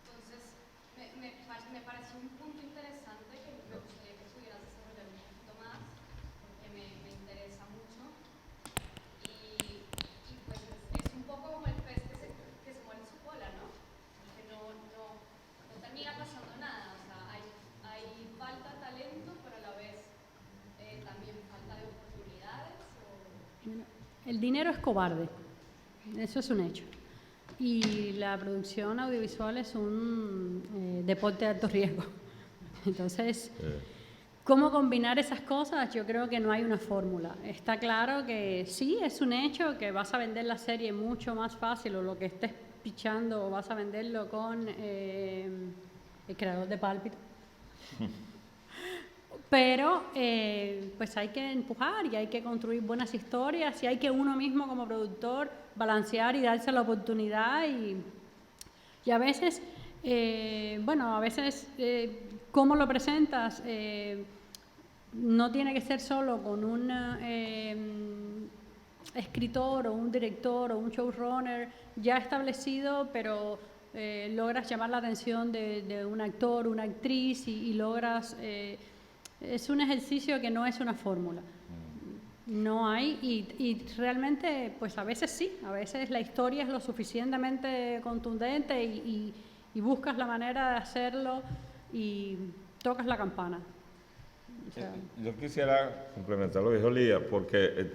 Entonces, me pareció un punto interesante que me gustaría que pudieras desarrollar un poquito más, porque me interesa mucho. Y pues es un poco como el pez que se muere en su cola, ¿no? Que no termina pasando nada. O sea, hay falta de talento, pero a la vez también falta de oportunidades. El dinero es cobarde, eso es un hecho. Y la producción audiovisual es un deporte de alto riesgo. Entonces, ¿cómo combinar esas cosas? Yo creo que no hay una fórmula. Está claro que sí, es un hecho que vas a vender la serie mucho más fácil, o lo que estés pichando, o vas a venderlo con el creador de Pálpito. Pero pues hay que empujar y hay que construir buenas historias, y hay que uno mismo como productor balancear y darse la oportunidad, y a veces, cómo lo presentas no tiene que ser solo con un escritor o un director o un showrunner ya establecido, pero logras llamar la atención de un actor, una actriz, y logras... es un ejercicio que no es una fórmula. No hay, y realmente, pues a veces sí, a veces la historia es lo suficientemente contundente y buscas la manera de hacerlo y tocas la campana. O sea, Yo quisiera complementar lo que dijo Lía, porque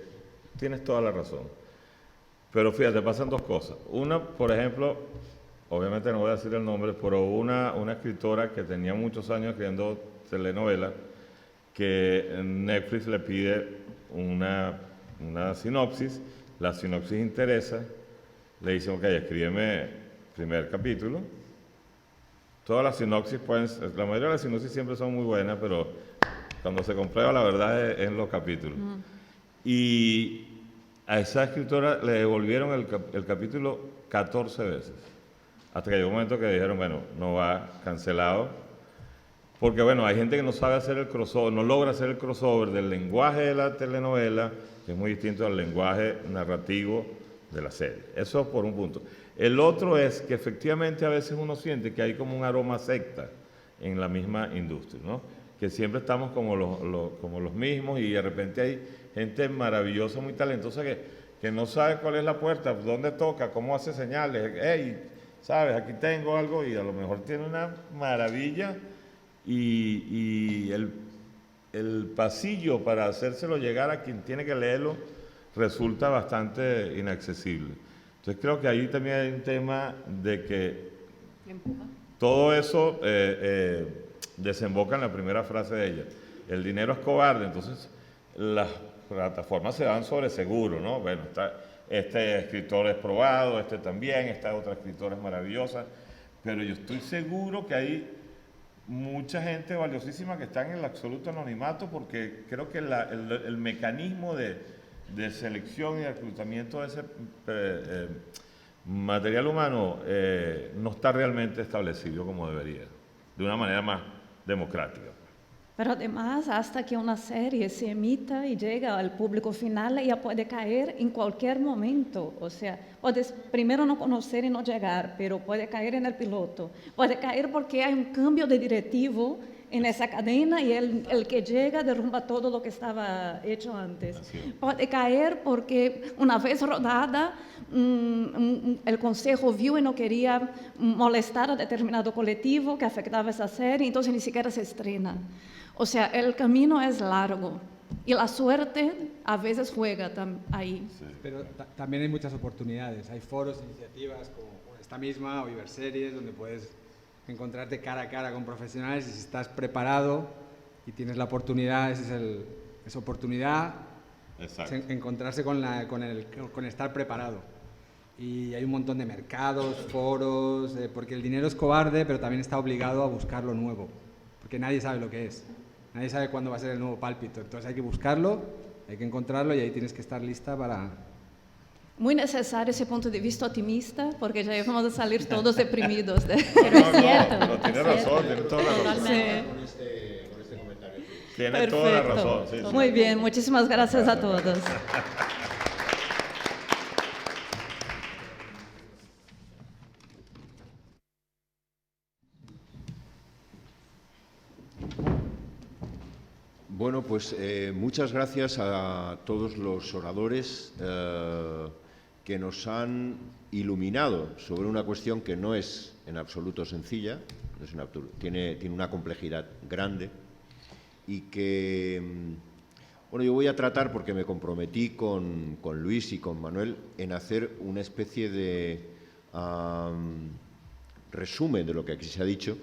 tienes toda la razón. Pero fíjate, pasan dos cosas. Una, por ejemplo, obviamente no voy a decir el nombre, pero una escritora que tenía muchos años escribiendo telenovelas, que Netflix le pide una sinopsis, la sinopsis interesa, le dicen, ok, escríbeme primer capítulo. Todas las sinopsis la mayoría de las sinopsis siempre son muy buenas, pero cuando se comprueba la verdad es en los capítulos. Y a esa escritora le devolvieron el capítulo 14 veces, hasta que llegó un momento que dijeron, bueno, no va, cancelado, porque bueno, hay gente que no sabe hacer el crossover, no logra hacer el crossover del lenguaje de la telenovela, que es muy distinto al lenguaje narrativo de la serie. Eso por un punto. El otro es que efectivamente a veces uno siente que hay como un aroma secta en la misma industria, ¿no? Que siempre estamos como los mismos y de repente hay gente maravillosa, muy talentosa que no sabe cuál es la puerta, dónde toca, cómo hace señales. Hey, sabes, aquí tengo algo y a lo mejor tiene una maravilla y el pasillo para hacérselo llegar a quien tiene que leerlo resulta bastante inaccesible. Entonces creo que ahí también hay un tema de que todo eso desemboca en la primera frase de ella. El dinero es cobarde, entonces las plataformas se van sobre seguro, ¿no? Bueno, este escritor es probado, este también, esta otra escritora es maravillosa, pero yo estoy seguro que hay mucha gente valiosísima que está en el absoluto anonimato porque creo que el mecanismo de selección y reclutamiento de ese material humano no está realmente establecido como debería, de una manera más democrática. Pero además, hasta que una serie se emita y llega al público final, ella puede caer en cualquier momento. O sea, puedes primero no conocer y no llegar, pero puede caer en el piloto. Puede caer porque hay un cambio de directivo en esa cadena y el que llega derrumba todo lo que estaba hecho antes. Puede caer porque una vez rodada, el consejo vio y no quería molestar a determinado colectivo que afectaba esa serie, entonces ni siquiera se estrena. O sea, el camino es largo y la suerte a veces juega ahí. Sí. Pero también hay muchas oportunidades. Hay foros, iniciativas como esta misma o Iberseries, donde puedes encontrarte cara a cara con profesionales y si estás preparado y tienes la oportunidad, esa oportunidad, es encontrarse con estar preparado. Y hay un montón de mercados, foros, porque el dinero es cobarde, pero también está obligado a buscar lo nuevo, porque nadie sabe lo que es. Nadie sabe cuándo va a ser el nuevo pálpito, entonces hay que buscarlo, hay que encontrarlo y ahí tienes que estar lista para... Muy necesario ese punto de vista optimista, porque ya vamos a salir todos deprimidos. Pero es cierto. Pero tiene razón, tiene toda la razón. Sí. Con este comentario. Tiene toda la razón. Sí, sí. Muy bien, muchísimas gracias a todos. Bueno, pues muchas gracias a todos los oradores que nos han iluminado sobre una cuestión que no es en absoluto sencilla, tiene una complejidad grande y que, bueno, yo voy a tratar, porque me comprometí con Luis y con Manuel, en hacer una especie de resumen de lo que aquí se ha dicho,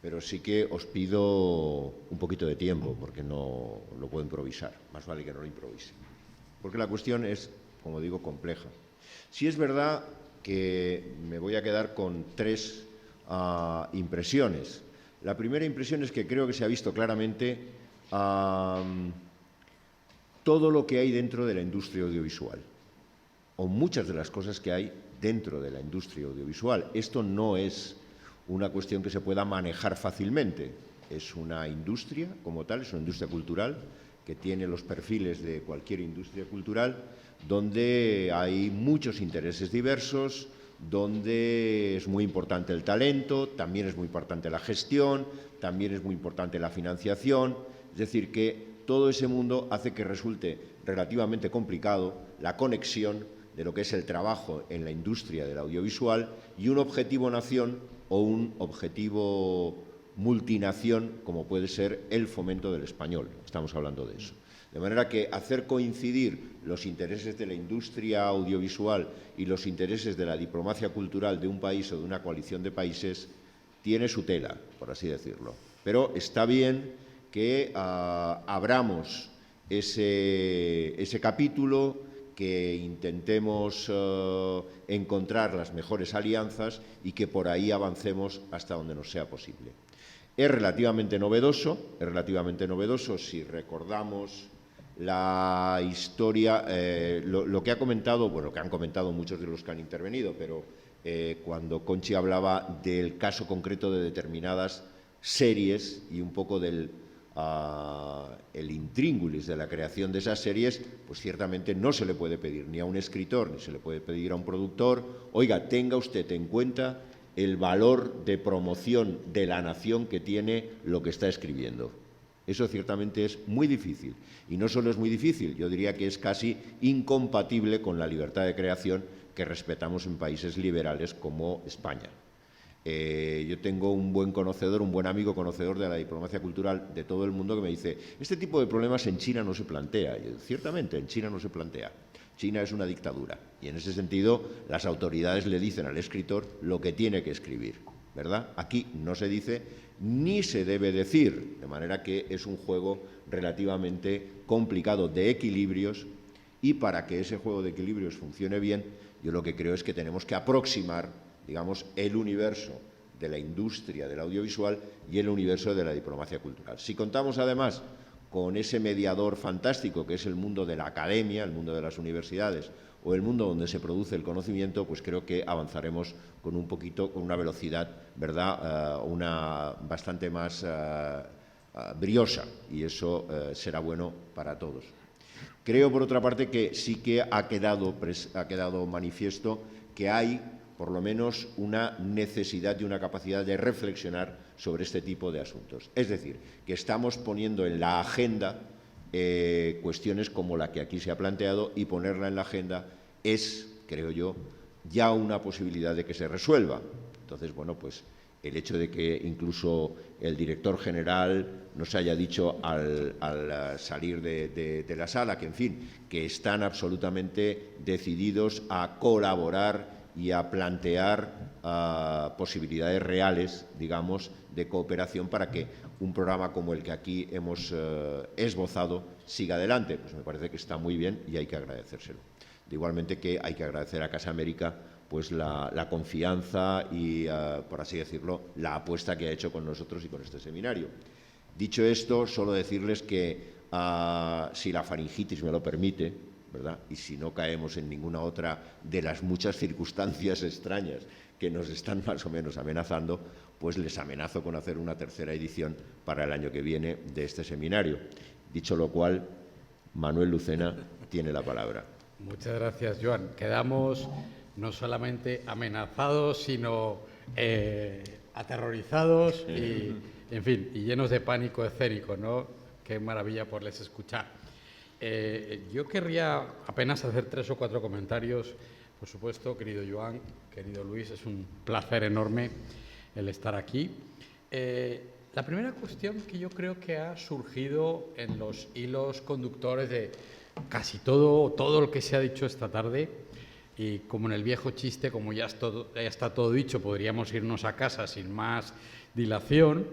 pero sí que os pido un poquito de tiempo, porque no lo puedo improvisar, más vale que no lo improvise, porque la cuestión es, como digo, compleja. Sí es verdad que me voy a quedar con tres impresiones. La primera impresión es que creo que se ha visto claramente todo lo que hay dentro de la industria audiovisual, o muchas de las cosas que hay dentro de la industria audiovisual. Esto no es una cuestión que se pueda manejar fácilmente. Es una industria como tal, es una industria cultural que tiene los perfiles de cualquier industria cultural, donde hay muchos intereses diversos, donde es muy importante el talento, también es muy importante la gestión, también es muy importante la financiación. Es decir, que todo ese mundo hace que resulte relativamente complicado la conexión de lo que es el trabajo en la industria del audiovisual y un objetivo nación o un objetivo multinación como puede ser el Fomento del Español. Estamos hablando de eso. De manera que hacer coincidir los intereses de la industria audiovisual y los intereses de la diplomacia cultural de un país o de una coalición de países tiene su tela, por así decirlo. Pero está bien que abramos ese capítulo, que intentemos encontrar las mejores alianzas y que por ahí avancemos hasta donde nos sea posible. Es relativamente novedoso si recordamos la historia, lo que ha comentado, bueno, que han comentado muchos de los que han intervenido, pero cuando Conchi hablaba del caso concreto de determinadas series y un poco del el intríngulis de la creación de esas series, pues ciertamente no se le puede pedir ni a un escritor, ni se le puede pedir a un productor, oiga, tenga usted en cuenta el valor de promoción de la nación que tiene lo que está escribiendo. Eso ciertamente es muy difícil. Y no solo es muy difícil, yo diría que es casi incompatible con la libertad de creación que respetamos en países liberales como España. Yo tengo un buen conocedor, un buen amigo conocedor de la diplomacia cultural de todo el mundo que me dice, este tipo de problemas en China no se plantea. Y ciertamente, en China no se plantea. China es una dictadura y en ese sentido las autoridades le dicen al escritor lo que tiene que escribir, ¿verdad? Aquí no se dice ni se debe decir, de manera que es un juego relativamente complicado de equilibrios, y para que ese juego de equilibrios funcione bien, yo lo que creo es que tenemos que aproximar, digamos, el universo de la industria del audiovisual y el universo de la diplomacia cultural. Si contamos además con ese mediador fantástico que es el mundo de la academia, el mundo de las universidades o el mundo donde se produce el conocimiento, pues creo que avanzaremos con una velocidad, ¿verdad?, bastante más briosa, y eso será bueno para todos. Creo, por otra parte, que sí que ha quedado manifiesto que hay, por lo menos, una necesidad y una capacidad de reflexionar sobre este tipo de asuntos. Es decir, que estamos poniendo en la agenda cuestiones como la que aquí se ha planteado, y ponerla en la agenda es, creo yo, ya una posibilidad de que se resuelva. Entonces, bueno, pues el hecho de que incluso el director general nos haya dicho al salir de la sala que, en fin, que están absolutamente decididos a colaborar y a plantear posibilidades reales, digamos, de cooperación para que un programa como el que aquí hemos esbozado siga adelante. Pues me parece que está muy bien y hay que agradecérselo. Igualmente que hay que agradecer a Casa América pues la confianza y, por así decirlo, la apuesta que ha hecho con nosotros y con este seminario. Dicho esto, solo decirles que si la faringitis me lo permite, ¿verdad?, y si no caemos en ninguna otra de las muchas circunstancias extrañas que nos están más o menos amenazando, pues les amenazo con hacer una tercera edición para el año que viene de este seminario. Dicho lo cual, Manuel Lucena tiene la palabra. Muchas gracias, Joan. Quedamos no solamente amenazados, sino aterrorizados y, en fin, y llenos de pánico escénico, ¿no? Qué maravilla poderles escuchar. Yo querría apenas hacer 3 o 4 comentarios. Por supuesto, querido Joan, querido Luis, es un placer enorme el estar aquí. La primera cuestión que yo creo que ha surgido en los hilos conductores de casi todo lo que se ha dicho esta tarde, y como en el viejo chiste, como ya está todo dicho, podríamos irnos a casa sin más dilación.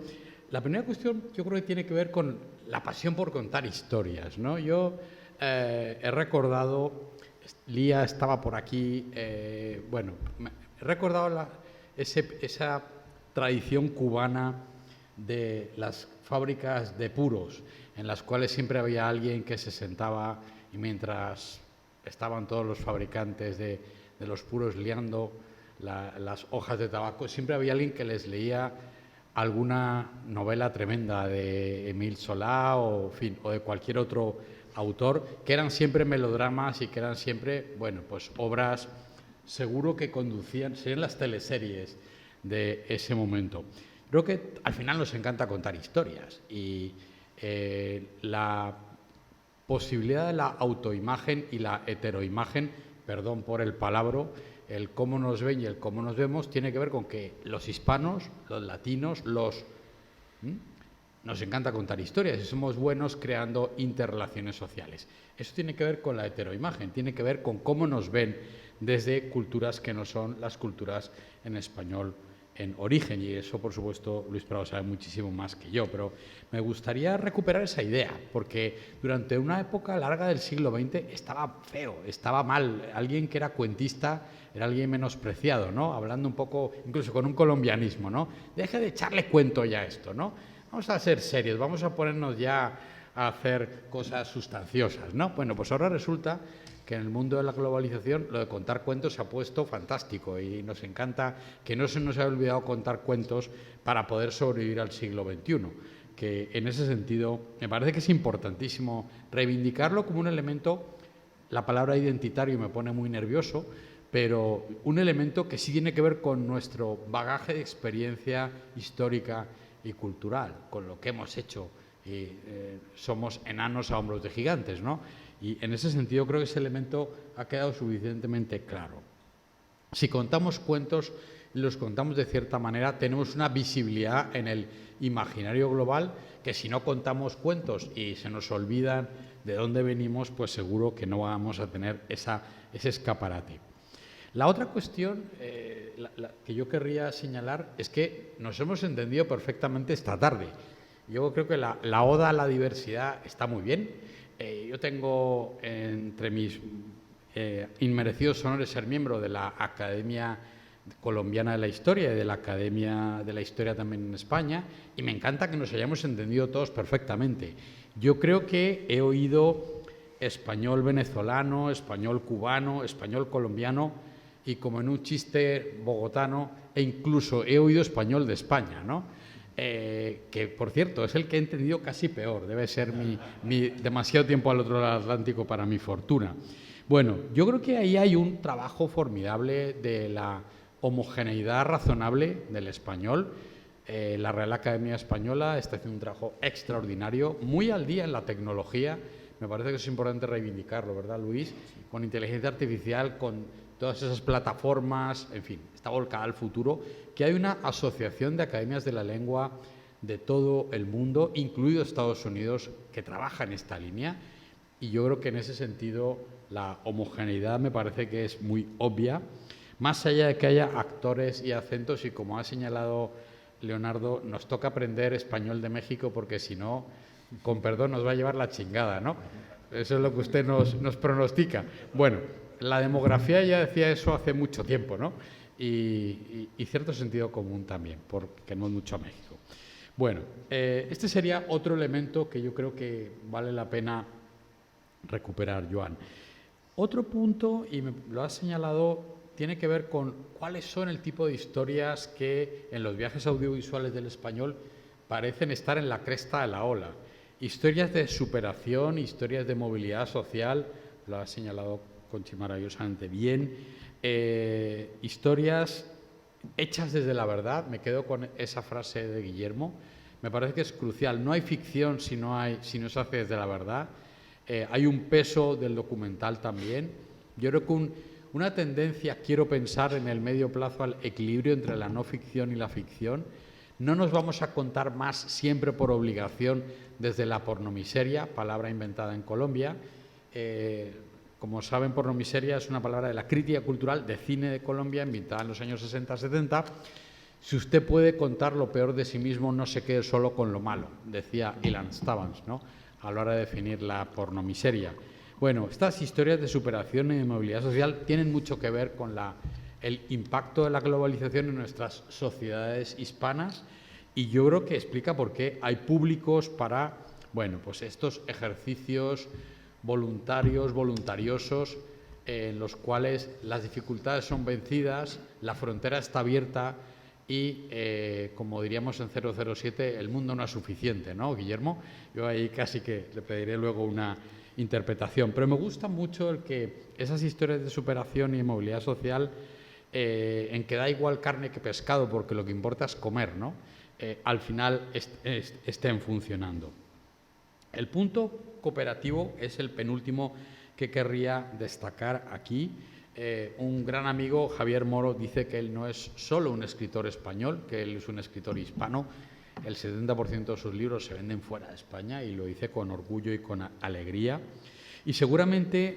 La primera cuestión yo creo que tiene que ver con la pasión por contar historias, ¿no? Yo he recordado, Lía estaba por aquí, he recordado esa tradición cubana de las fábricas de puros, en las cuales siempre había alguien que se sentaba y mientras estaban todos los fabricantes de los puros liando las hojas de tabaco, siempre había alguien que les leía alguna novela tremenda de Émile Zola o de cualquier otro autor, que eran siempre melodramas y que eran siempre, bueno, pues obras seguro que conducían, serían las teleseries de ese momento. Creo que al final nos encanta contar historias y la posibilidad de la autoimagen y la heteroimagen, perdón por el palabra, el cómo nos ven y el cómo nos vemos, tiene que ver con que los hispanos, los latinos, los Nos encanta contar historias y somos buenos creando interrelaciones sociales. Eso tiene que ver con la heteroimagen, tiene que ver con cómo nos ven desde culturas que no son las culturas en español en origen, y eso, por supuesto, Luis Prado sabe muchísimo más que yo, pero me gustaría recuperar esa idea, porque durante una época larga del siglo XX estaba feo, estaba mal. Alguien que era cuentista era alguien menospreciado, ¿no? Hablando un poco, incluso con un colombianismo, ¿no? Deje de echarle cuento ya a esto, ¿no? Vamos a ser serios, vamos a ponernos ya a hacer cosas sustanciosas, ¿no? Bueno, pues ahora resulta que en el mundo de la globalización lo de contar cuentos se ha puesto fantástico y nos encanta que no se nos haya olvidado contar cuentos para poder sobrevivir al siglo XXI, que en ese sentido me parece que es importantísimo reivindicarlo como un elemento. La palabra identitario me pone muy nervioso, pero un elemento que sí tiene que ver con nuestro bagaje de experiencia histórica y cultural, con lo que hemos hecho, y somos enanos a hombros de gigantes, ¿no? Y en ese sentido creo que ese elemento ha quedado suficientemente claro. Si contamos cuentos y los contamos de cierta manera, tenemos una visibilidad en el imaginario global que si no contamos cuentos y se nos olvidan de dónde venimos, pues seguro que no vamos a tener ese escaparate. La otra cuestión que yo querría señalar es que nos hemos entendido perfectamente esta tarde. Yo creo que la oda a la diversidad está muy bien. Yo tengo entre mis inmerecidos honores ser miembro de la Academia Colombiana de la Historia y de la Academia de la Historia también en España, y me encanta que nos hayamos entendido todos perfectamente. Yo creo que he oído español venezolano, español cubano, español colombiano y, como en un chiste bogotano, e incluso he oído español de España, ¿no? Que, por cierto, es el que he entendido casi peor. Debe ser mi demasiado tiempo al otro lado del Atlántico para mi fortuna. Bueno, yo creo que ahí hay un trabajo formidable de la homogeneidad razonable del español. La Real Academia Española está haciendo un trabajo extraordinario, muy al día en la tecnología. Me parece que es importante reivindicarlo, ¿verdad, Luis? Con inteligencia artificial, con todas esas plataformas, en fin, está volcada al futuro, que hay una asociación de academias de la lengua de todo el mundo, incluido Estados Unidos, que trabaja en esta línea, y yo creo que en ese sentido la homogeneidad me parece que es muy obvia, más allá de que haya actores y acentos, y como ha señalado Leonardo, nos toca aprender español de México porque si no, con perdón, nos va a llevar la chingada, ¿no? Eso es lo que usted nos pronostica. Bueno, la demografía ya decía eso hace mucho tiempo, ¿no? Y cierto sentido común también, porque queremos mucho a México. Bueno, este sería otro elemento que yo creo que vale la pena recuperar, Joan. Otro punto, y lo has señalado, tiene que ver con cuáles son el tipo de historias que en los viajes audiovisuales del español parecen estar en la cresta de la ola. Historias de superación, historias de movilidad social, lo has señalado Conchi maravillosamente bien, historias hechas desde la verdad. Me quedo con esa frase de Guillermo, me parece que es crucial. No hay ficción si no se hace desde la verdad. Hay un peso del documental también. Yo creo que una tendencia, quiero pensar en el medio plazo, al equilibrio entre la no ficción y la ficción. No nos vamos a contar más siempre por obligación desde la pornomiseria, palabra inventada en Colombia. Como saben, pornomiseria es una palabra de la crítica cultural de cine de Colombia, inventada en los años 60-70. Si usted puede contar lo peor de sí mismo, no se quede solo con lo malo, decía Ilan Stavans, ¿no?, a la hora de definir la pornomiseria. Bueno, estas historias de superación y de movilidad social tienen mucho que ver con el impacto de la globalización en nuestras sociedades hispanas, y yo creo que explica por qué hay públicos para, bueno, pues estos ejercicios voluntarios, voluntariosos, en los cuales las dificultades son vencidas, la frontera está abierta y, como diríamos en 007, el mundo no es suficiente, ¿no, Guillermo? Yo ahí casi que le pediré luego una interpretación, pero me gusta mucho el que esas historias de superación y de movilidad social, en que da igual carne que pescado porque lo que importa es comer, ¿no?, al final estén funcionando. El punto cooperativo es el penúltimo que querría destacar aquí. Un gran amigo, Javier Moro, dice que él no es solo un escritor español, que él es un escritor hispano. el 70% de sus libros se venden fuera de España y lo dice con orgullo y con alegría. Y seguramente,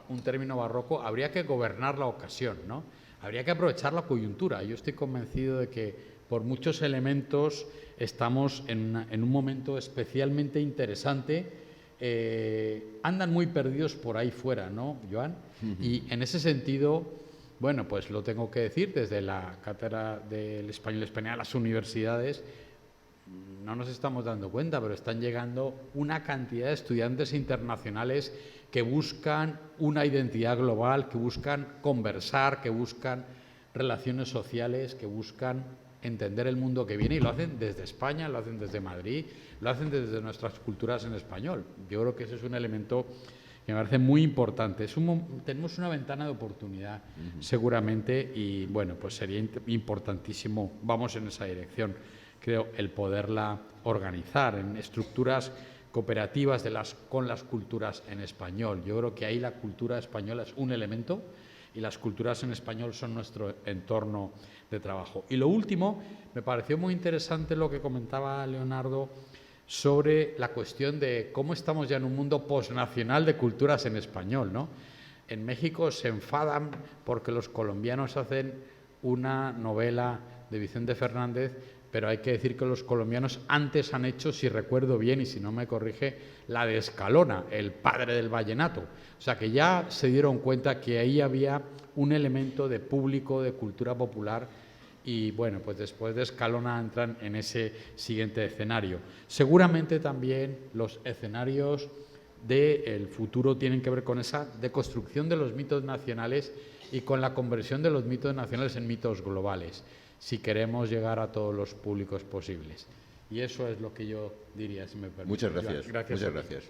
un término barroco, habría que gobernar la ocasión, ¿no? Habría que aprovechar la coyuntura. Yo estoy convencido de que por muchos elementos estamos en un momento especialmente interesante. Andan muy perdidos por ahí fuera, ¿no, Joan? Y en ese sentido, bueno, pues lo tengo que decir, desde la Cátedra del Español España a las universidades, no nos estamos dando cuenta, pero están llegando una cantidad de estudiantes internacionales que buscan una identidad global, que buscan conversar, que buscan relaciones sociales, que buscan entender el mundo que viene, y lo hacen desde España, lo hacen desde Madrid, lo hacen desde nuestras culturas en español. Yo creo que ese es un elemento que me parece muy importante. Tenemos una ventana de oportunidad, seguramente, y bueno, pues sería importantísimo, vamos en esa dirección, creo, el poderla organizar en estructuras cooperativas con las culturas en español. Yo creo que ahí la cultura española es un elemento y las culturas en español son nuestro entorno de trabajo. Y lo último, me pareció muy interesante lo que comentaba Leonardo sobre la cuestión de cómo estamos ya en un mundo posnacional de culturas en español, ¿no? En México se enfadan porque los colombianos hacen una novela de Vicente Fernández, pero hay que decir que los colombianos antes han hecho, si recuerdo bien y si no me corrige, la de Escalona, el padre del vallenato. O sea que ya se dieron cuenta que ahí había un elemento de público, de cultura popular, y bueno, pues después de Escalona entran en ese siguiente escenario. Seguramente también los escenarios del futuro tienen que ver con esa deconstrucción de los mitos nacionales y con la conversión de los mitos nacionales en mitos globales, si queremos llegar a todos los públicos posibles. Y eso es lo que yo diría, si me permite. Muchas gracias. Gracias. Muchas gracias.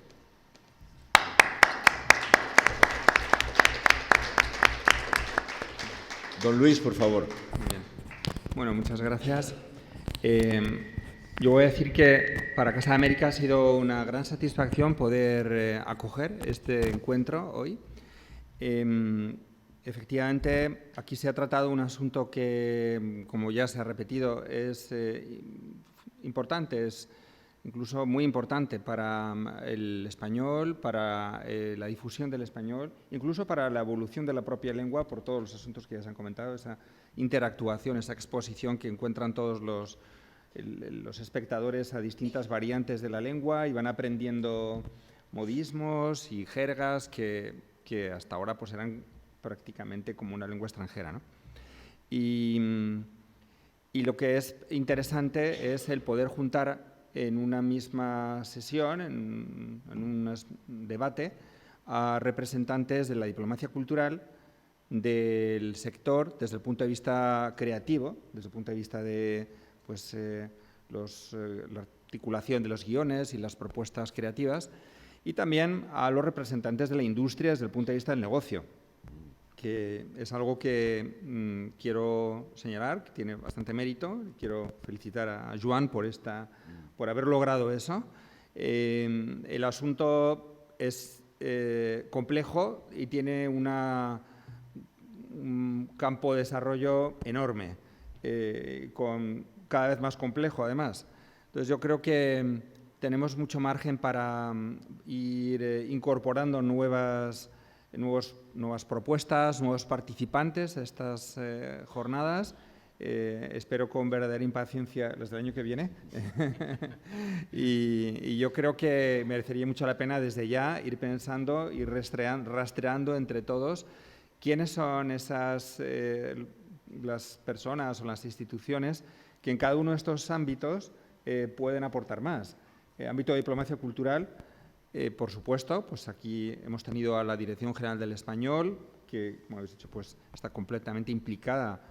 Don Luis, por favor. Muy bien. Bueno, muchas gracias. Yo voy a decir que para Casa de América ha sido una gran satisfacción poder acoger este encuentro hoy. Efectivamente, aquí se ha tratado un asunto que, como ya se ha repetido, es importante, es incluso muy importante para el español, para la difusión del español, incluso para la evolución de la propia lengua, por todos los asuntos que ya se han comentado, esa interactuación, esa exposición que encuentran todos los espectadores a distintas variantes de la lengua y van aprendiendo modismos y jergas que hasta ahora pues eran prácticamente como una lengua extranjera, ¿no? Y lo que es interesante es el poder juntar en una misma sesión, en un debate, a representantes de la diplomacia cultural, del sector, desde el punto de vista creativo, desde el punto de vista de pues, la articulación de los guiones y las propuestas creativas, y también a los representantes de la industria desde el punto de vista del negocio, que es algo que quiero señalar, que tiene bastante mérito. Quiero felicitar a Joan por haber logrado eso. El asunto es complejo y tiene un campo de desarrollo enorme, cada vez más complejo además. Entonces yo creo que tenemos mucho margen para ir incorporando nuevas propuestas, nuevos participantes a estas jornadas. Espero con verdadera impaciencia las del año que viene. y yo creo que merecería mucho la pena desde ya ir pensando y rastreando entre todos quiénes son esas las personas o las instituciones que en cada uno de estos ámbitos pueden aportar más. Ámbito de diplomacia cultural, por supuesto, pues aquí hemos tenido a la Dirección General del Español, que, como habéis dicho, pues está completamente implicada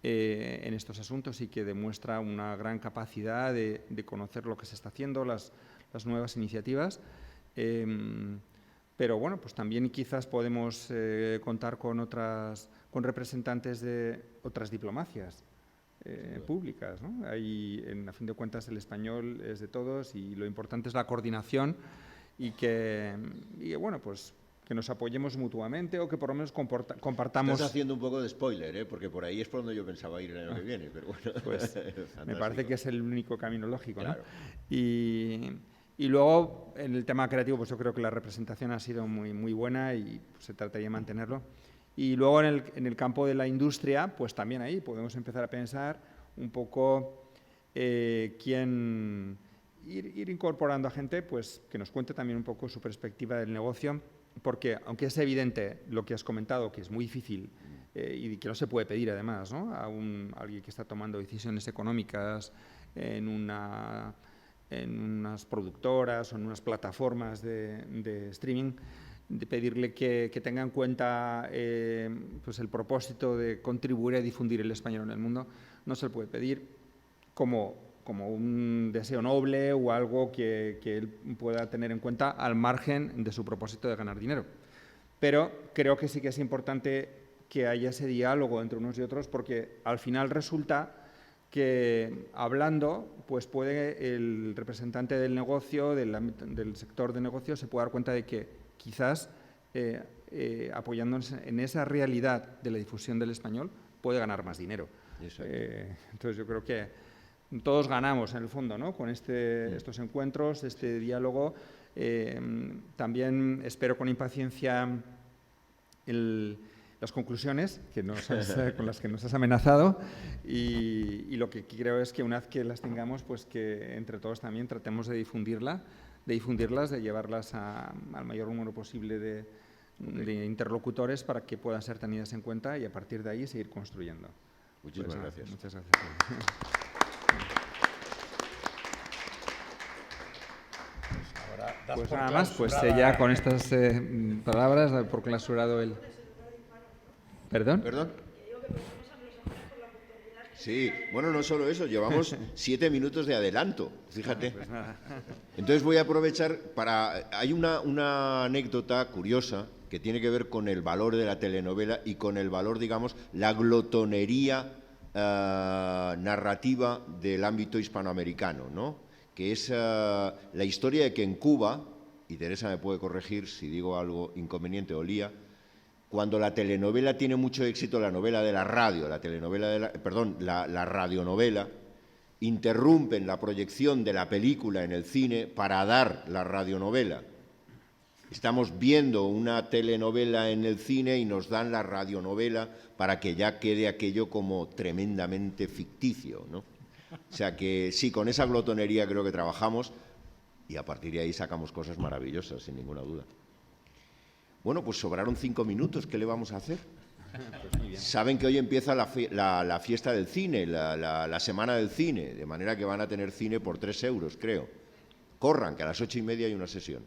en estos asuntos y que demuestra una gran capacidad de conocer lo que se está haciendo, las nuevas iniciativas. Pero bueno, pues también quizás podemos contar con representantes de otras diplomacias públicas, ¿no? Ahí, a fin de cuentas, el español es de todos y lo importante es la coordinación y bueno, pues que nos apoyemos mutuamente o que por lo menos compartamos... Estás haciendo un poco de spoiler, porque por ahí es por donde yo pensaba ir el año que viene, pero bueno. Pues me parece que es el único camino lógico, ¿no? Claro. Y luego, en el tema creativo, pues yo creo que la representación ha sido muy buena y pues, se trataría de mantenerlo. Y luego en el campo de la industria, pues también ahí podemos empezar a pensar un poco ir incorporando a gente pues, que nos cuente también un poco su perspectiva del negocio, porque aunque es evidente lo que has comentado, que es muy difícil y que no se puede pedir además, ¿no? A alguien que está tomando decisiones económicas en unas productoras o en unas plataformas de streaming, de pedirle que tenga en cuenta pues el propósito de contribuir a difundir el español en el mundo, no se le puede pedir como un deseo noble o algo que él pueda tener en cuenta al margen de su propósito de ganar dinero. Pero creo que sí que es importante que haya ese diálogo entre unos y otros, porque al final resulta que hablando, pues puede el representante del negocio, del sector de negocio, se puede dar cuenta de que quizás apoyándose en esa realidad de la difusión del español puede ganar más dinero. Entonces yo creo que todos ganamos en el fondo, ¿no? Con estos encuentros, este diálogo. También espero con impaciencia las conclusiones con las que nos has amenazado y lo que creo es que una vez que las tengamos, pues que entre todos también tratemos de difundirlas, de llevarlas al mayor número posible de interlocutores para que puedan ser tenidas en cuenta y a partir de ahí seguir construyendo. Muchísimas gracias. Muchas gracias. Pues nada más, pues ya con estas palabras doy por clausurado el... ¿Perdón? ¿Perdón? Sí, bueno, no solo eso, llevamos 7 minutos de adelanto, fíjate. Pues nada. Entonces voy a aprovechar para... Hay una anécdota curiosa que tiene que ver con el valor de la telenovela y con el valor, digamos, la glotonería narrativa del ámbito hispanoamericano, ¿no? Que es la historia de que en Cuba, y Teresa me puede corregir si digo algo inconveniente o lía, cuando la telenovela tiene mucho éxito, la novela de la radio, la radionovela, interrumpen la proyección de la película en el cine para dar la radionovela. Estamos viendo una telenovela en el cine y nos dan la radionovela para que ya quede aquello como tremendamente ficticio, ¿no? O sea que sí, con esa glotonería creo que trabajamos y a partir de ahí sacamos cosas maravillosas, sin ninguna duda. Bueno, pues sobraron 5 minutos, ¿qué le vamos a hacer? Pues saben que hoy empieza la fiesta del cine, la semana del cine, de manera que van a tener cine por 3 euros, creo. Corran, que a las 8:30 hay una sesión.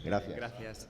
Gracias. Gracias.